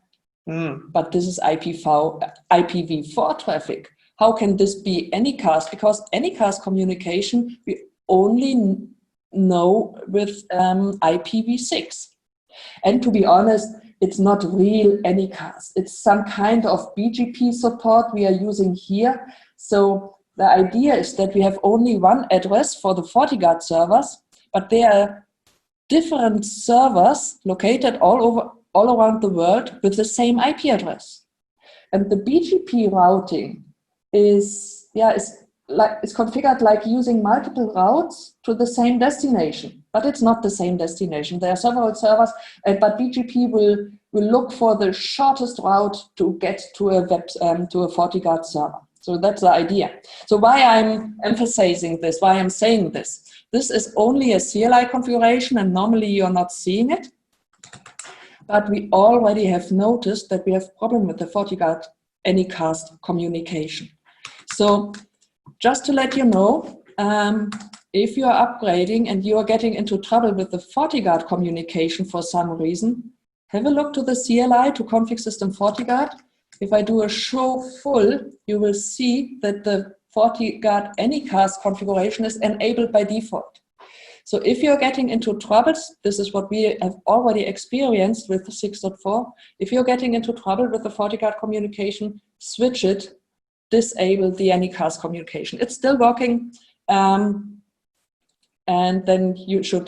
but this is IPv4 traffic. How can this be Anycast? Because Anycast communication we only know with IPv6. And to be honest, it's not real Anycast. It's some kind of BGP support we are using here. So the idea is that we have only one address for the FortiGuard servers, but there are different servers located all around the world with the same IP address. And the BGP routing is configured like using multiple routes to the same destination, but it's not the same destination. There are several servers, but BGP will look for the shortest route to get to a FortiGuard server. So that's the idea. So why I'm emphasizing this, why I'm saying this. This is only a CLI configuration, and normally you're not seeing it. But we already have noticed that we have problem with the FortiGuard Anycast communication. So just to let you know, if you are upgrading and you are getting into trouble with the FortiGuard communication for some reason, have a look to the CLI, to config system FortiGuard. If I do a show full, you will see that the FortiGuard Anycast configuration is enabled by default. So if you're getting into troubles, this is what we have already experienced with 6.4. If you're getting into trouble with the FortiGuard communication, switch it, disable the Anycast communication. It's still working, and then you should,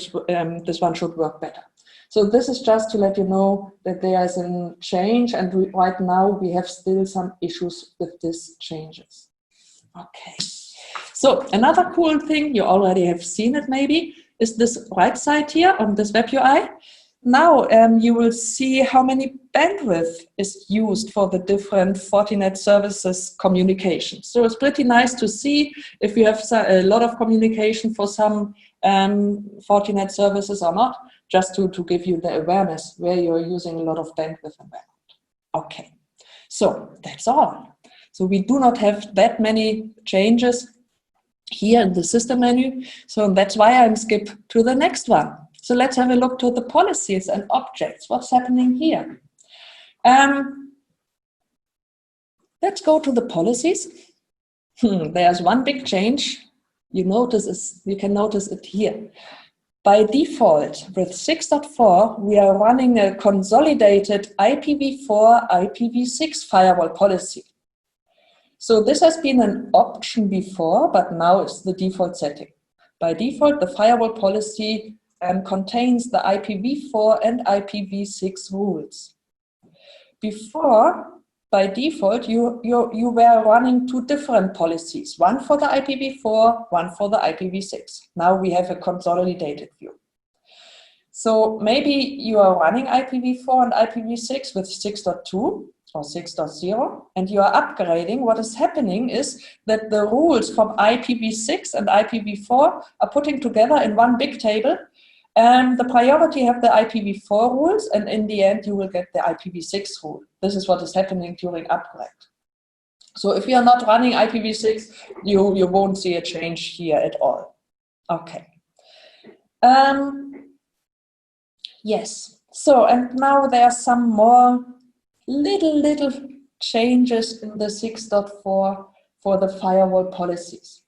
this one should work better. So this is just to let you know that there is a change, and right now we have still some issues with these changes. Okay. So another cool thing, you already have seen it maybe, is this right side here on this web UI. Now you will see how many bandwidth is used for the different Fortinet services communication. So it's pretty nice to see if you have a lot of communication for some Fortinet services or not, just to give you the awareness where you're using a lot of bandwidth and where not. Okay, so that's all. So we do not have that many changes here in the system menu. So that's why I'm skip to the next one. So let's have a look to the policies and objects. What's happening here? Let's go to the policies. There's one big change. You can notice it here. By default, with 6.4, we are running a consolidated IPv4, IPv6 firewall policy. So this has been an option before, but now it's the default setting. By default, the firewall policy contains the IPv4 and IPv6 rules. Before, by default, you were running two different policies, one for the IPv4, one for the IPv6. Now we have a consolidated view. So maybe you are running IPv4 and IPv6 with 6.2 or 6.0, and you are upgrading. What is happening is that the rules from IPv6 and IPv4 are putting together in one big table. The priority have the IPv4 rules, and in the end you will get the IPv6 rule. This is what is happening during upgrade. So if you are not running IPv6, you won't see a change here at all. Okay. Yes. So, and now there are some more little changes in the 6.4 for the firewall policies.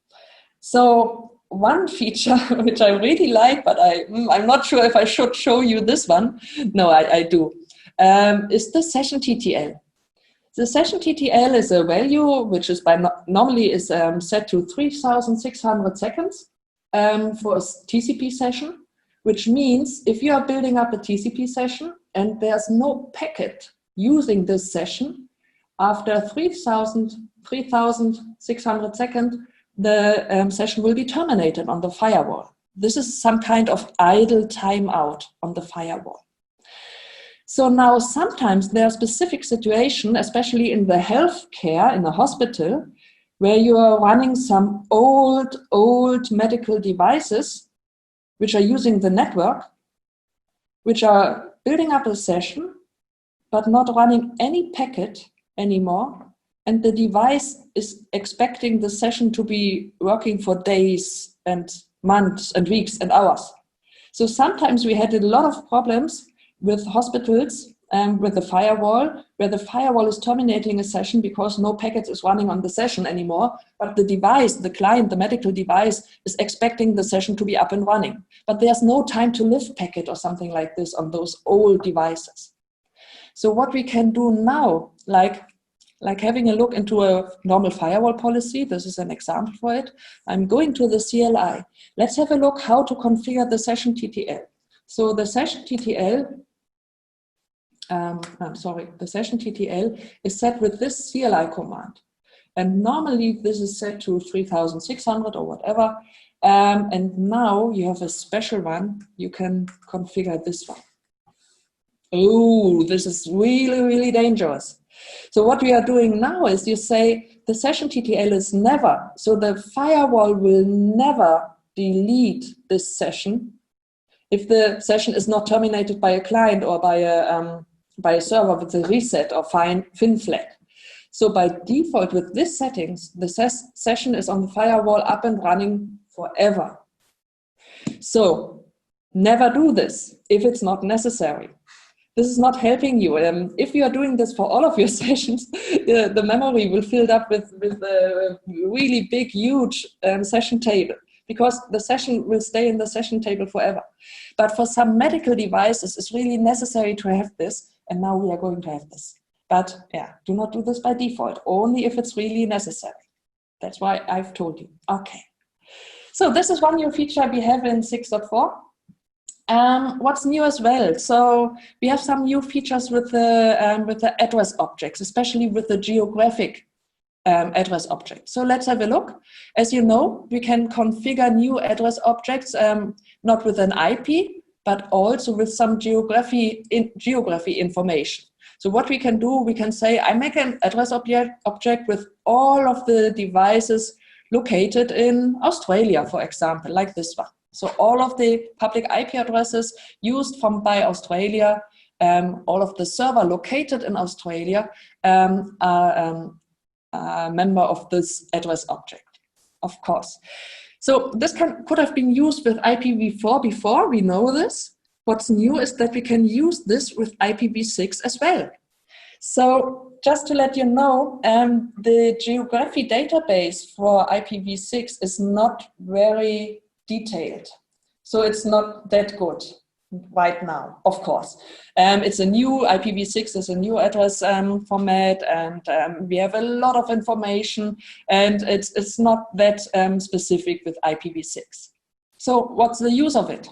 So one feature which I really like, but I'm not sure if I should show you this one. No, I do. Is the Session Ttl. The Session Ttl is a value which is normally is set to 3,600 seconds for a TCP session, which means if you are building up a TCP session and there's no packet using this session, after 3,600 seconds, the session will be terminated on the firewall. This is some kind of idle timeout on the firewall. So now sometimes there are specific situations, especially in the healthcare, in the hospital, where you are running some old medical devices which are using the network, which are building up a session, but not running any packet anymore. And the device is expecting the session to be working for days and months and weeks and hours. So sometimes we had a lot of problems with hospitals and with the firewall, where the firewall is terminating a session because no packet is running on the session anymore, but the device, the client, the medical device is expecting the session to be up and running. But there's no time to live packet or something like this on those old devices. So what we can do now, like having a look into a normal firewall policy, this is an example for it. I'm going to the CLI. Let's have a look how to configure the Session Ttl. So the Session Ttl, the Session Ttl is set with this CLI command. And normally this is set to 3,600 or whatever. And now you have a special one. You can configure this one. Oh, this is really dangerous. So what we are doing now is you say the Session Ttl is never, so the firewall will never delete this session if the session is not terminated by a client or by a server with a reset or fin flag. So by default with these settings, the session is on the firewall up and running forever. So never do this if it's not necessary. This is not helping you. If you are doing this for all of your sessions, the memory will fill up with a really big, huge session table, because the session will stay in the session table forever. But for some medical devices, it's really necessary to have this, and now we are going to have this. But yeah, do not do this by default, only if it's really necessary. That's why I've told you. Okay. So this is one new feature we have in 6.4. What's new as well? So we have some new features with the address objects, especially with the geographic address object. So let's have a look. As you know, we can configure new address objects, not with an IP, but also with some geography information. So what we can do, we can say, I make an address object with all of the devices located in Australia, for example, like this one. So all of the public IP addresses used by Australia, all of the server located in Australia are a member of this address object, of course. So this could have been used with IPv4 before, we know this. What's new is that we can use this with IPv6 as well. So just to let you know, the geography database for IPv6 is not very detailed. So it's not that good. right now, of course. It's a new, IPv6 is a new address format, and we have a lot of information, and it's not that specific with IPv6. So what's the use of it?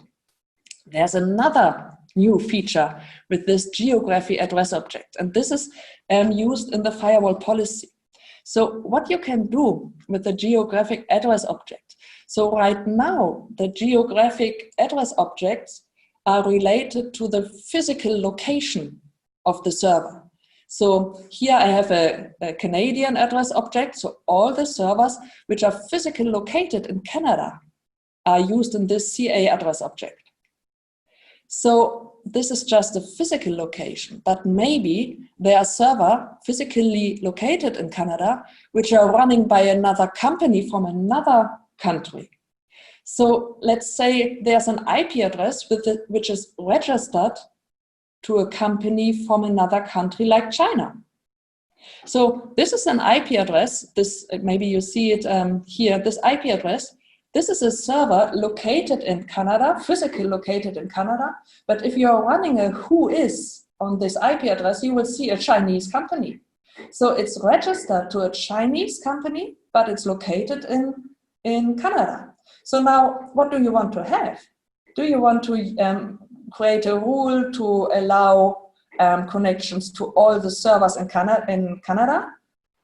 There's another new feature with this geographic address object, and this is used in the firewall policy. So what you can do with the geographic address object. So right now, the geographic address objects are related to the physical location of the server. So here I have a Canadian address object. So all the servers which are physically located in Canada are used in this CA address object. So this is just a physical location, but maybe there are servers physically located in Canada which are running by another company from another country. So let's say there's an IP address which is registered to a company from another country like China. So this is an IP address. This, maybe you see it here, this IP address. This is a server located in Canada, physically located in Canada. But if you're running a whois on this IP address, you will see a Chinese company. So it's registered to a Chinese company, but it's located in Canada. So now, what do you want to have? Do you want to create a rule to allow connections to all the servers in Canada?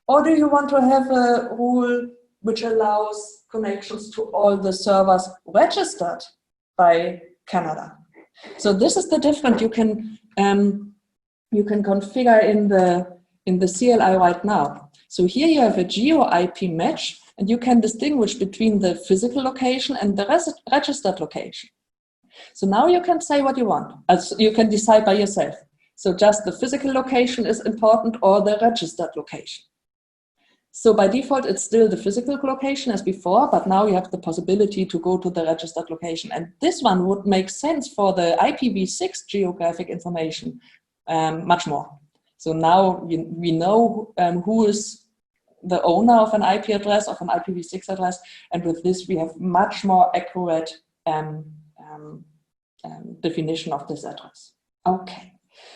Or do you want to have a rule which allows connections to all the servers registered by Canada? So this is the difference you can configure in the CLI right now. So here you have a geo IP match, and you can distinguish between the physical location and the registered location. So now you can say what you want. You can decide by yourself. So just the physical location is important or the registered location. So by default, it's still the physical location as before, but now you have the possibility to go to the registered location. And this one would make sense for the IPv6 geographic information much more. So now we know who is the owner of an IP address, of an IPv6 address, and with this we have much more accurate definition of this address. Okay,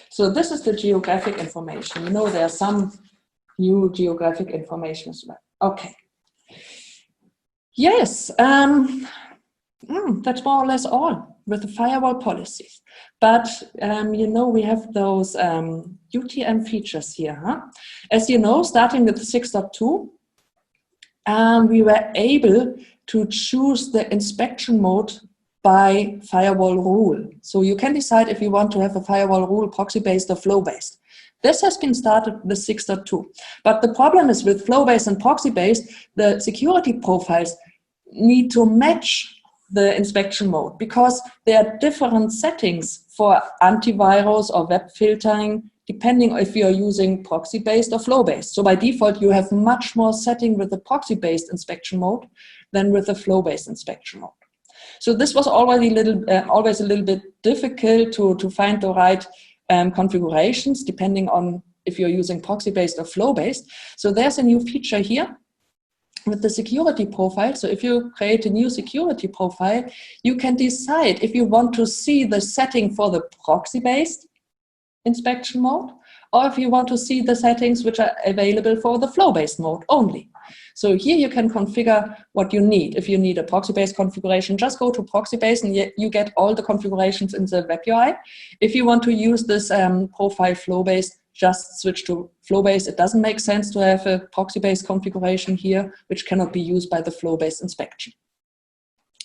so this is the geographic information. You know, there are some new geographic information as well. Okay. Yes, that's more or less all with the firewall policies. But you know, we have those UTM features here. Huh? As you know, starting with 6.2, we were able to choose the inspection mode by firewall rule. So you can decide if you want to have a firewall rule proxy-based or flow-based. This has been started with 6.2. But the problem is with flow-based and proxy-based, the security profiles need to match the inspection mode because there are different settings for antivirus or web filtering depending if you're using proxy-based or flow-based. So by default, you have much more setting with the proxy-based inspection mode than with the flow-based inspection mode. So this was already always a little bit difficult to find the right configurations depending on if you're using proxy-based or flow-based. So there's a new feature here with the security profile. So if you create a new security profile, you can decide if you want to see the setting for the proxy-based inspection mode, or if you want to see the settings which are available for the flow-based mode only. So here you can configure what you need. If you need a proxy-based configuration, just go to proxy-based and you get all the configurations in the web UI. If you want to use this profile flow-based, just switch to flow-based. It doesn't make sense to have a proxy-based configuration here, which cannot be used by the flow-based inspection.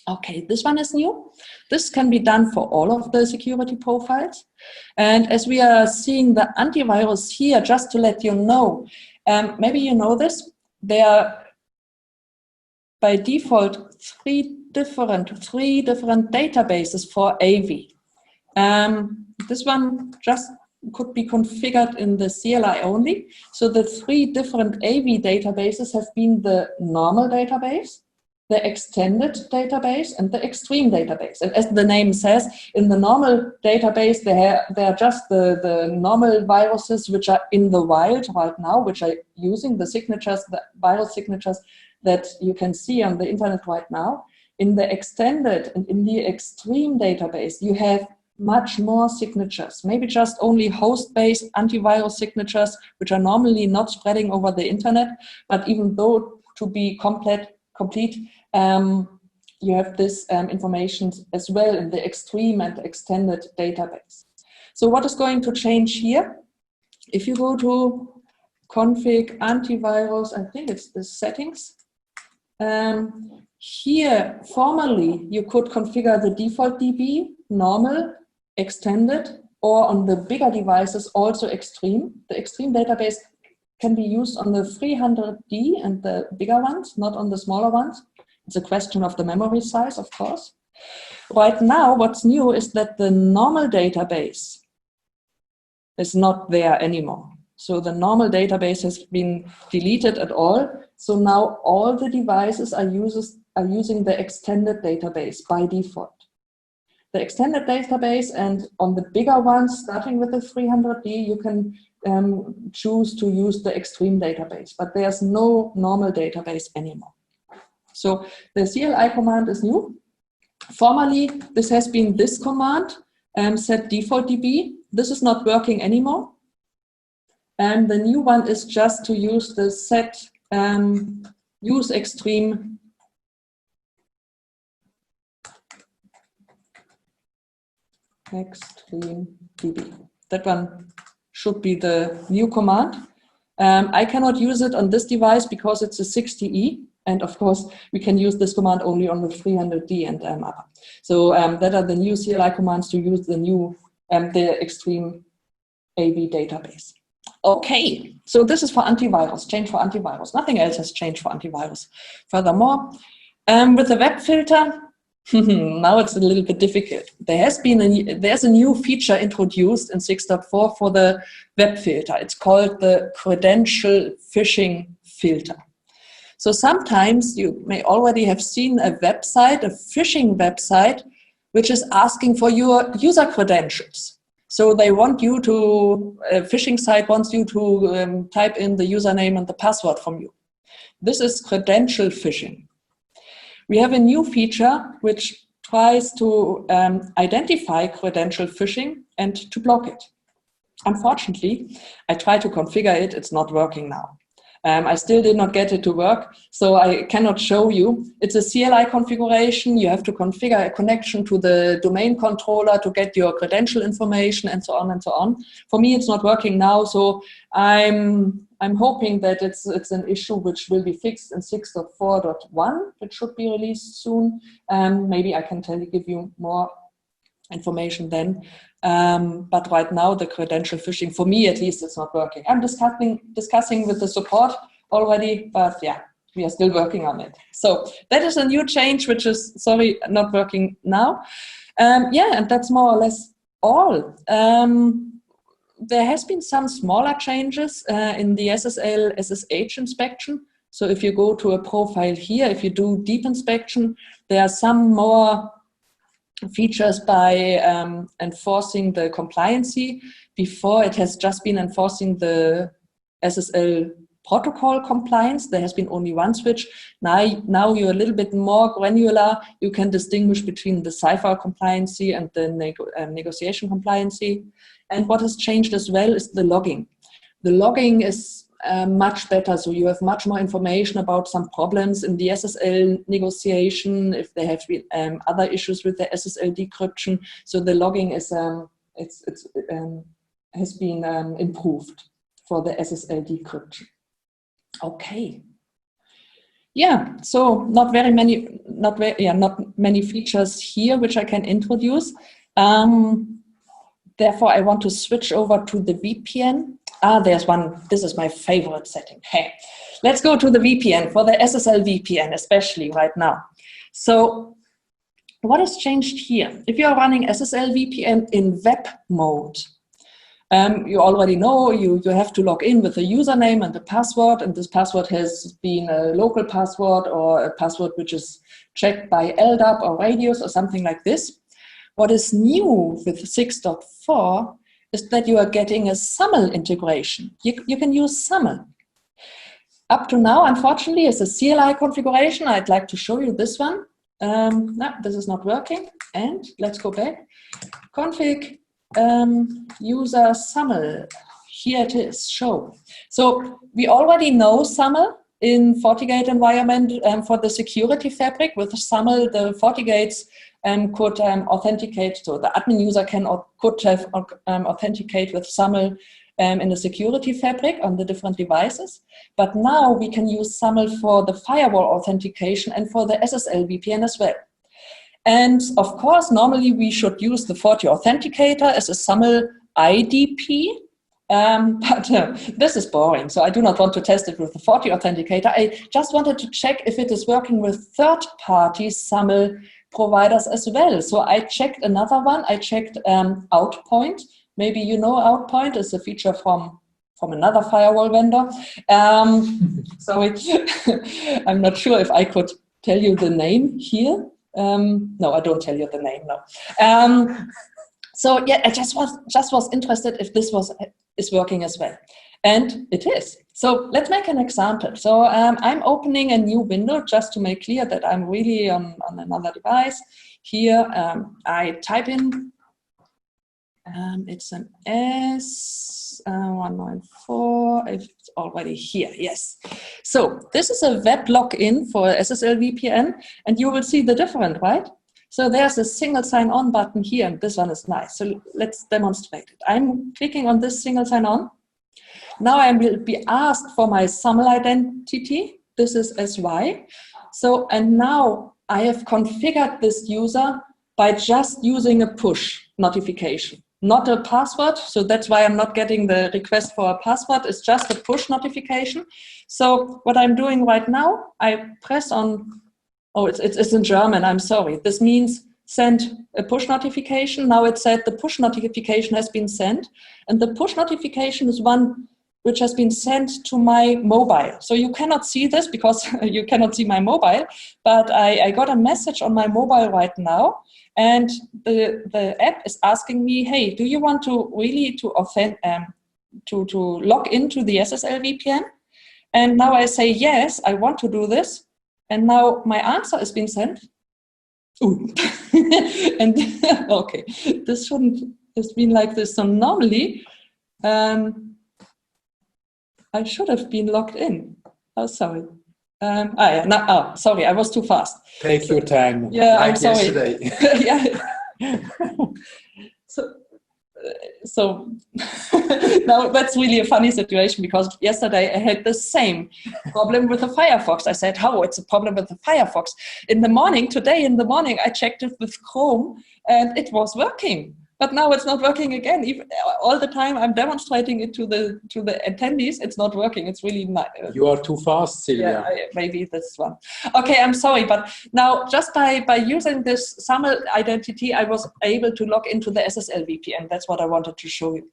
Okay, this one is new. This can be done for all of the security profiles. And as we are seeing the antivirus here, just to let you know, maybe you know this, there are by default three different databases for AV. This one just could be configured in the CLI only. So the three different AV databases have been the normal database, the extended database, and the extreme database. And as the name says, in the normal database, they are just the normal viruses which are in the wild right now, which are using the signatures, the virus signatures that you can see on the internet right now. In the extended and in the extreme database, you have much more signatures, maybe just only host-based antivirus signatures, which are normally not spreading over the internet, but even though to be complete, you have this information as well in the extreme and extended database. So what is going to change here? If you go to config antivirus, I think it's the settings. Here, formally, you could configure the default DB, normal, extended, or on the bigger devices, also extreme. The extreme database can be used on the 300D and the bigger ones, not on the smaller ones. It's a question of the memory size, of course. Right now, what's new is that the normal database is not there anymore. So the normal database has been deleted at all. So now all the devices are using the extended database by default. The extended database, and on the bigger ones, starting with the 300D, you can choose to use the extreme database, but there's no normal database anymore. So the CLI command is new. Formerly, this has been this command, set default DB. This is not working anymore. And the new one is just to use the set use extreme DB. That one should be the new command. I cannot use it on this device because it's a 60E. And of course, we can use this command only on the 300D and upper. So that are the new CLI commands to use the new, the extreme AV database. Okay, so this is for antivirus, change for antivirus. Nothing else has changed for antivirus. Furthermore, with the web filter, now it's a little bit difficult. There's a new feature introduced in 6.4 for the web filter. It's called the Credential Phishing filter. So sometimes you may already have seen a website, a phishing website, which is asking for your user credentials. So they want you to, a phishing site wants you to type in the username and the password from you. This is credential phishing. We have a new feature which tries to identify credential phishing and to block it. Unfortunately, I tried to configure it, it's not working now. I still did not get it to work, so I cannot show you. It's a CLI configuration. You have to configure a connection to the domain controller to get your credential information and so on and so on. For me, it's not working now, so I'm hoping that it's an issue which will be fixed in 6.4.1. It should be released soon. Maybe I can give you more information then. But right now, the credential phishing, for me at least, it's not working. I'm discussing with the support already, but yeah, we are still working on it. So that is a new change, which is, sorry, not working now. Yeah, and that's more or less all. There has been some smaller changes in the SSL SSH inspection. So if you go to a profile here, if you do deep inspection, there are some more features by enforcing the compliancy. Before, it has just been enforcing the SSL protocol compliance. There has been only one switch. Now you're a little bit more granular. You can distinguish between the cipher compliancy and the negotiation compliancy. And what has changed as well is the logging. The logging is much better, so you have much more information about some problems in the SSL negotiation, if there have been other issues with the SSL decryption. So the logging is has been improved for the SSL decryption. Okay. Yeah, so not many features here which I can introduce. Therefore, I want to switch over to the VPN. There's one. This is my favorite setting. Hey, let's go to the VPN for the SSL VPN, especially right now. So what has changed here? If you're running SSL VPN in web mode, you already know you have to log in with a username and a password, and this password has been a local password or a password which is checked by LDAP or Radius or something like this. What is new with 6.4 is that you are getting a SAML integration. You can use SAML. Up to now, unfortunately, it's a CLI configuration. I'd like to show you this one. No, this is not working. And let's go back. Config user SAML. Here it is, show. So we already know SAML in FortiGate environment for the security fabric. With SAML, the FortiGates could authenticate, so the admin user could have authenticate with SAML in the security fabric on the different devices. But now we can use SAML for the firewall authentication and for the Ssl Vpn as well. And of course, normally we should use the FortiAuthenticator as a SAML IDP, but this is boring, so I do not want to test it with the FortiAuthenticator. I just wanted to check if it is working with third-party SAML providers as well. So I checked another one. I checked Outpoint. Maybe you know Outpoint is a feature from another firewall vendor. So I'm not sure if I could tell you the name here. No, I don't tell you the name now. So yeah, I just was interested if this is working as well, and it is. So let's make an example. So I'm opening a new window just to make clear that I'm really on another device. Here I type in. It's an S194. It's already here. Yes. So this is a web login for Ssl Vpn, and you will see the difference, right? So there's a single sign-on button here, and this one is nice. So let's demonstrate it. I'm clicking on this single sign-on. Now I will be asked for my SAML identity. This is SY. So, and now I have configured this user by just using a push notification, not a password. So that's why I'm not getting the request for a password. It's just a push notification. So what I'm doing right now, I press on, oh, it's in German, I'm sorry. This means send a push notification. Now it said the push notification has been sent, and the push notification is one which has been sent to my mobile. So you cannot see this because you cannot see my mobile, but I got a message on my mobile right now, and the app is asking me, hey, do you want to really to log into the Ssl VPN? And now I say, yes, I want to do this. And now my answer has been sent. Ooh. And okay, this shouldn't have been like this. So normally, I should have been logged in. Oh, sorry. Yeah, no, oh, sorry, I was too fast. Take your time. Yeah, like I'm sorry. Yesterday. Yeah. So now that's really a funny situation, because yesterday I had the same problem with the Firefox. I said, oh, it's a problem with the Firefox. Today in the morning, I checked it with Chrome and it was working. But now it's not working again. Even, all the time I'm demonstrating it to the attendees, it's not working. It's really not. You are too fast, Sylvia. Yeah, maybe this one. Okay, I'm sorry, but now just by using this SAML identity, I was able to log into the Ssl VPN. That's what I wanted to show you.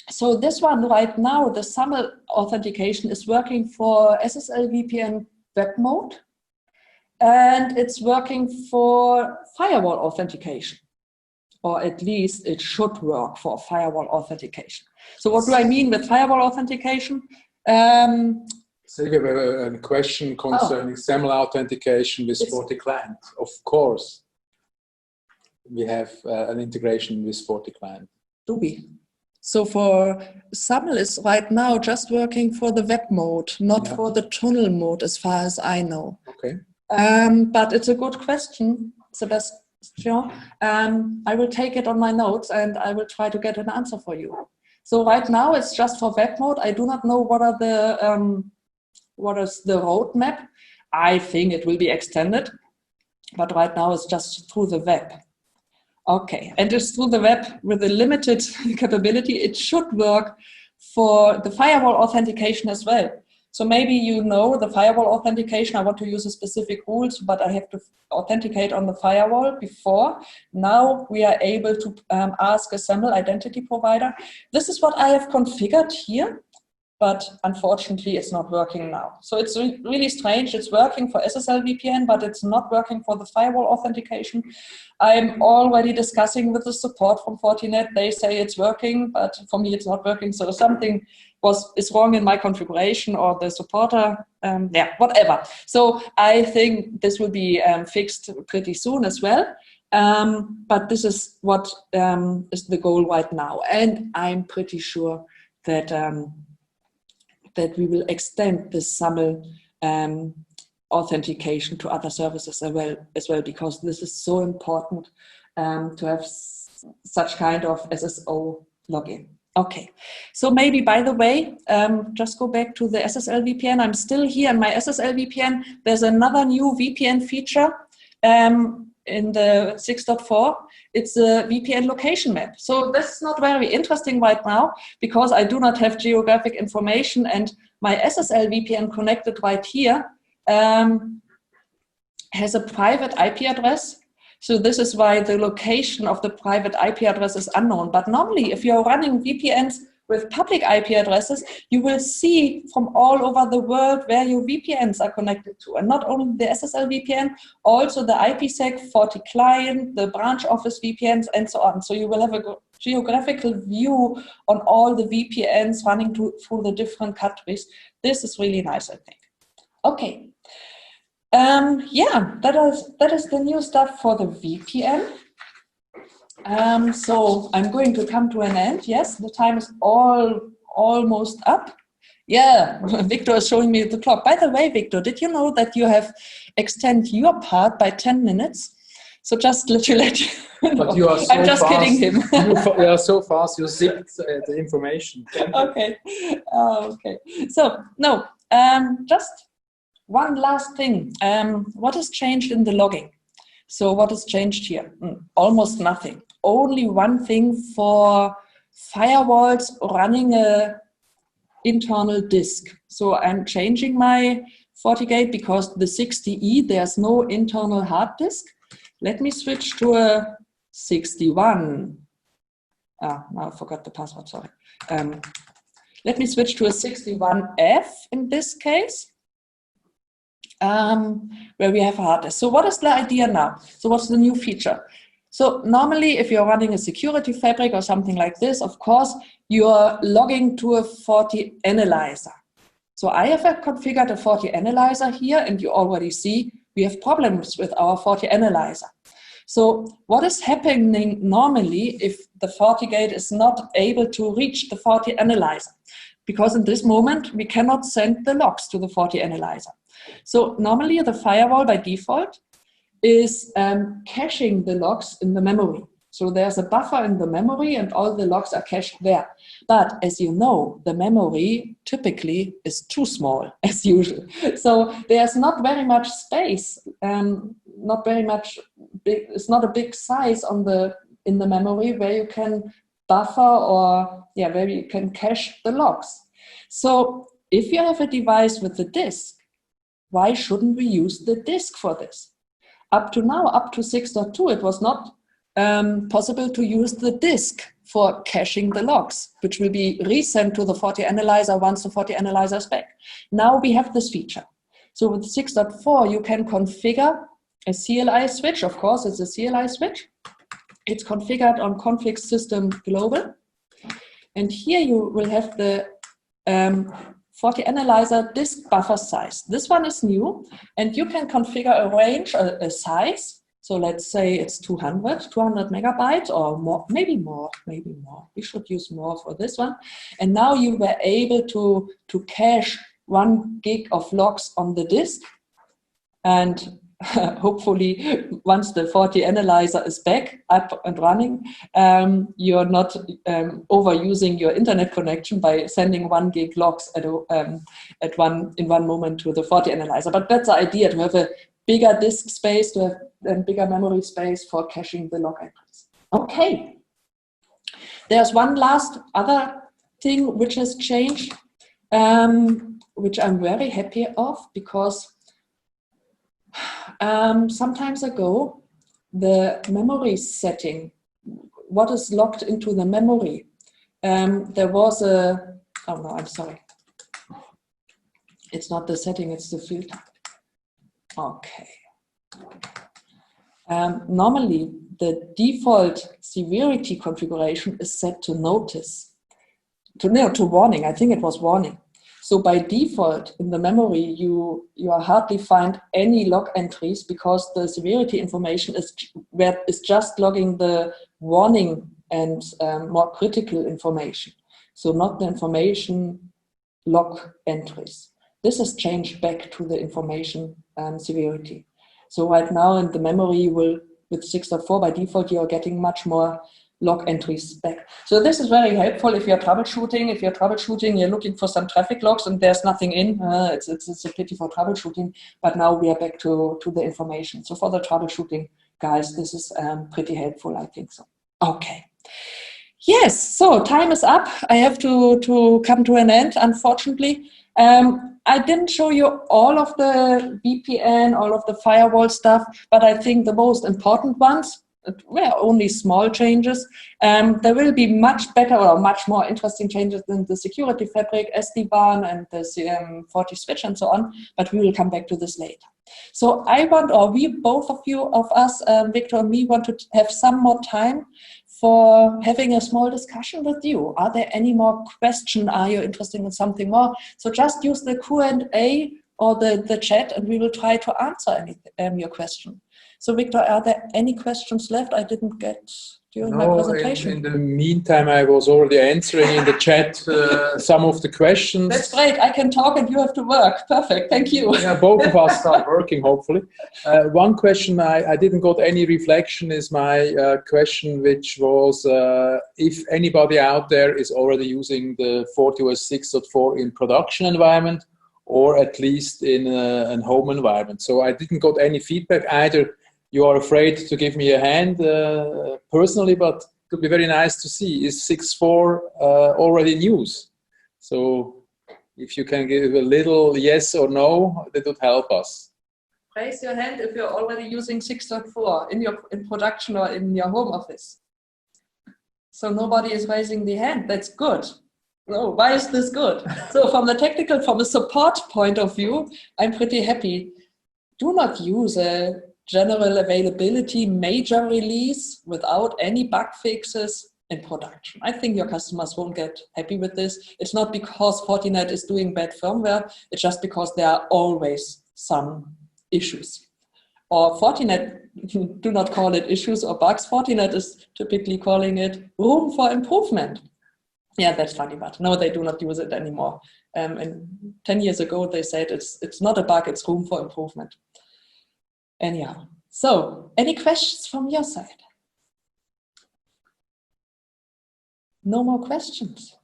So this one right now, the SAML authentication is working for Ssl VPN web mode, and it's working for firewall authentication. Or at least it should work for firewall authentication. So what do I mean with firewall authentication? Sylvia, we have a question concerning SAML authentication with FortiClient. Of course, we have an integration with FortiClient. Do we? So for SAML is right now just working for the web mode, not for the tunnel mode, as far as I know. Okay. But it's a good question, Sebastian. I will take it on my notes and I will try to get an answer for you. So right now it's just for web mode. I do not know what is the roadmap. I think it will be extended, but right now it's just through the web. Okay, and it's through the web with a limited capability. It should work for the firewall authentication as well. So maybe you know the firewall authentication, I want to use a specific rules, but I have to authenticate on the firewall before. Now we are able to ask a SAML identity provider. This is what I have configured here. but unfortunately it's not working now. So it's really strange. It's working for Ssl Vpn, but it's not working for the firewall authentication. I'm already discussing with the support from Fortinet. They say it's working, but for me it's not working. So something is wrong in my configuration, or the supporter, yeah, whatever. So I think this will be fixed pretty soon as well. But this is what is the goal right now. And I'm pretty sure that that we will extend this SAML authentication to other services as well, because this is so important to have such kind of SSO login. Okay, so maybe, by the way, just go back to the Ssl VPN. I'm still here in my Ssl VPN. There's another new VPN feature in the 6.4. It's a VPN location map. So this is not very interesting right now because I do not have geographic information, and my Ssl VPN connected right here has a private IP address. So this is why the location of the private IP address is unknown. But normally, if you're running VPNs with public IP addresses, you will see from all over the world where your VPNs are connected to. And not only the Ssl VPN, also the IPsec, FortiClient, the branch office VPNs, and so on. So you will have a geographical view on all the VPNs running through the different countries. This is really nice, I think. Okay. Yeah, that is the new stuff for the VPN. So I'm going to come to an end. Yes, the time is almost up. Yeah, Viktor is showing me the clock. By the way, Viktor, did you know that you have extended your part by 10 minutes? So just let you know. But you are so I'm just fast. kidding him. You are so fast, you zipped the information. Okay. Okay. So, no, just one last thing. What has changed in the logging? So what has changed here? Almost nothing. Only one thing for firewalls running a internal disk. So I'm changing my FortiGate because the 60E, there's no internal hard disk. Let me switch to a 61. Now I forgot the password, sorry. Let me switch to a 61F in this case. Where we have a hard disk. So what is the idea now? So what's the new feature? So normally if you're running a security fabric or something like this, of course, you're logging to a FortiAnalyzer. So I have configured a FortiAnalyzer here, and you already see we have problems with our FortiAnalyzer. So what is happening normally if the FortiGate is not able to reach the FortiAnalyzer? Because in this moment, we cannot send the logs to the FortiAnalyzer. So normally the firewall by default is caching the logs in the memory. So there's a buffer in the memory and all the logs are cached there. But as you know, the memory typically is too small as usual. So there's not very much space, not very much big, it's not a big size in the memory where you can buffer or where you can cache the logs. So if you have a device with a disk, why shouldn't we use the disk for this? Up to now, up to 6.2, it was not possible to use the disk for caching the logs, which will be resent to the FortiAnalyzer once the FortiAnalyzer is back. Now we have this feature. So with 6.4, you can configure a CLI switch. Of course, it's a CLI switch. It's configured on config system global. And here you will have the FortiAnalyzer disk buffer size. This one is new, and you can configure a range, a size. So let's say it's 200 megabytes or more, maybe more. We should use more for this one. And now you were able to cache 1 gig of logs on the disk. And hopefully, once the FortiAnalyzer is back up and running, you're not overusing your internet connection by sending 1 gig logs in one moment to the FortiAnalyzer. But that's the idea, to have a bigger disk space, to have bigger memory space for caching the log entries. Okay. There's one last other thing which has changed, which I'm very happy of, because some time ago, the memory setting, what is locked into the memory, there was a, oh no, I'm sorry. It's not the setting, it's the field type. Okay. Normally, the default severity configuration is set to notice, to warning. I think it was warning. So by default, in the memory, you hardly find any log entries because the severity information is just logging the warning and more critical information. So not the information log entries. This is changed back to the information severity. So right now in the memory, with 6.4 by default, you're getting much more log entries back. So this is very helpful if you're troubleshooting. If you're troubleshooting, you're looking for some traffic logs and there's nothing in. It's a pity for troubleshooting, but now we are back to the information. So for the troubleshooting guys, this is pretty helpful, I think so. Okay. Yes, so time is up. I have to come to an end, unfortunately. I didn't show you all of the VPN, all of the firewall stuff, but I think the most important ones were only small changes. There will be much better or much more interesting changes in the security fabric, SD-WAN and the Forti switch and so on, but we will come back to this later. So I want, or we, both of us, Viktor and me, want to have some more time for having a small discussion with you. Are there any more questions? Are you interested in something more? So just use the Q&A or the chat and we will try to answer your question. So Viktor, are there any questions left I didn't get during my presentation? In the meantime, I was already answering in the chat some of the questions. That's great. I can talk and you have to work. Perfect. Thank you. Yeah, both of us start working, hopefully. One question I didn't got any reflection is my question, which was if anybody out there is already using the FortiOS 6.4 in production environment or at least in a home environment. So I didn't got any feedback either. You are afraid to give me a hand personally, but it could be very nice to see. Is 6.4 already news? So if you can give a little yes or no, that would help us. Raise your hand if you're already using 6.4 in production or in your home office. So nobody is raising the hand. That's good. No, why is this good? So from a support point of view, I'm pretty happy. Do not use a general availability major release without any bug fixes in production. I think your customers won't get happy with this. It's not because Fortinet is doing bad firmware, it's just because there are always some issues. Or Fortinet, do not call it issues or bugs, Fortinet is typically calling it room for improvement. Yeah, that's funny, but no, they do not use it anymore. And 10 years ago, they said it's not a bug, it's room for improvement. Anyhow, so any questions from your side? No more questions.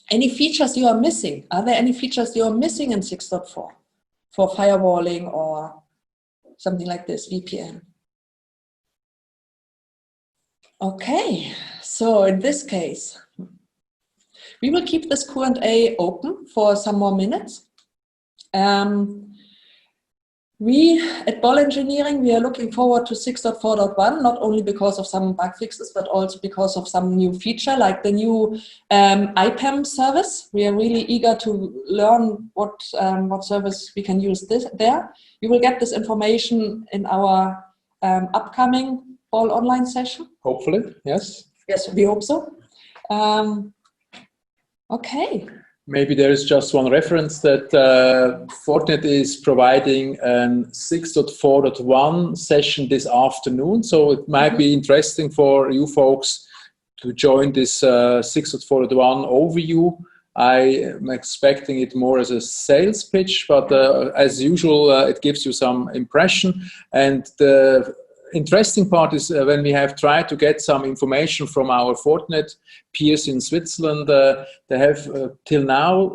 Any features you are missing? Are there any features you are missing in 6.4 for firewalling or something like this, VPN? Okay, so in this case, we will keep this Q&A open for some more minutes. We at BOLL Engineering, we are looking forward to 6.4.1, not only because of some bug fixes, but also because of some new feature like the new IPAM service. We are really eager to learn what service we can use there. You will get this information in our upcoming BOLL online session. Hopefully, yes. Yes, we hope so. Okay. Maybe there is just one reference that Fortinet is providing a 6.4.1 session this afternoon. So it might be interesting for you folks to join this 6.4.1 overview. I am expecting it more as a sales pitch, but as usual, it gives you some impression. And the interesting part is when we have tried to get some information from our Fortinet peers in Switzerland, they have till now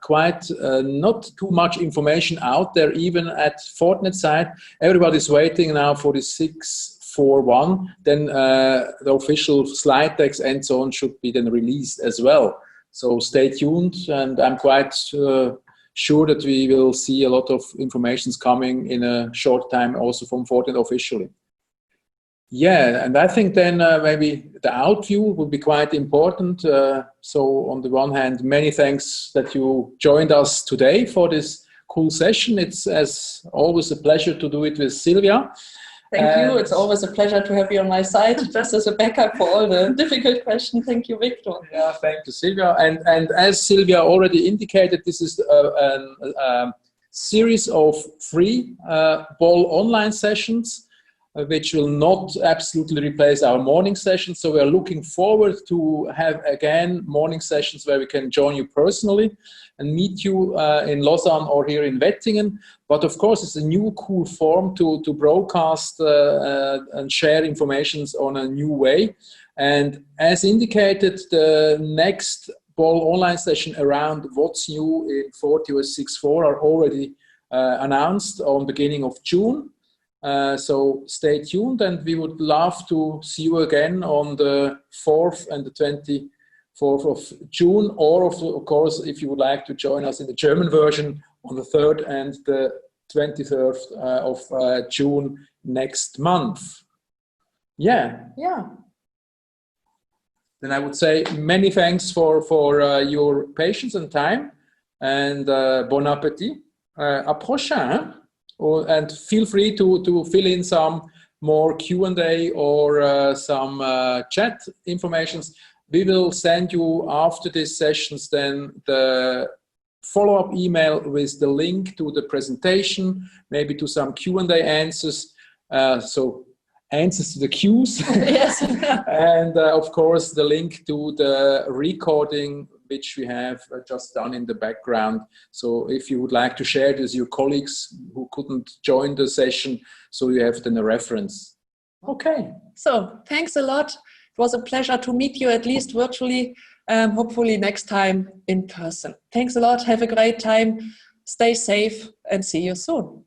quite not too much information out there, even at Fortinet side. Everybody's waiting now for the 6.4.1, then the official slide decks and so on should be then released as well. So stay tuned, and I'm quite sure that we will see a lot of information coming in a short time also from Fortinet officially. Yeah, and I think then maybe the outview would be quite important. So on the one hand, many thanks that you joined us today for this cool session. It's as always a pleasure to do it with Sylvia. Thank you. It's always a pleasure to have you on my side, just as a backup for all the difficult questions. Thank you, Viktor. Yeah, thank you, Sylvia. And as Sylvia already indicated, this is a series of free BOLL online sessions, which will not absolutely replace our morning sessions. So we are looking forward to have again morning sessions where we can join you personally and meet you in Lausanne or here in Wettingen. But of course, it's a new cool form to broadcast and share information on a new way. And as indicated, the next BOLL online session around what's new in FortiOS 6.4 are already announced on beginning of June. So stay tuned, and we would love to see you again on the 4th and the 24th of June, or of course, if you would like to join us in the German version on the 3rd and the 23rd of June next month. Yeah. Then I would say many thanks for your patience and time, and bon appétit. À prochain. And feel free to fill in some more Q&A or some chat informations. We will send you after these sessions then the follow-up email with the link to the presentation, maybe to some Q&A answers. So answers to the Qs. Yes. And of course, the link to the recording which we have just done in the background. So if you would like to share this with your colleagues who couldn't join the session, so you have then a reference. Okay. So thanks a lot. It was a pleasure to meet you, at least virtually, hopefully next time in person. Thanks a lot. Have a great time. Stay safe and see you soon.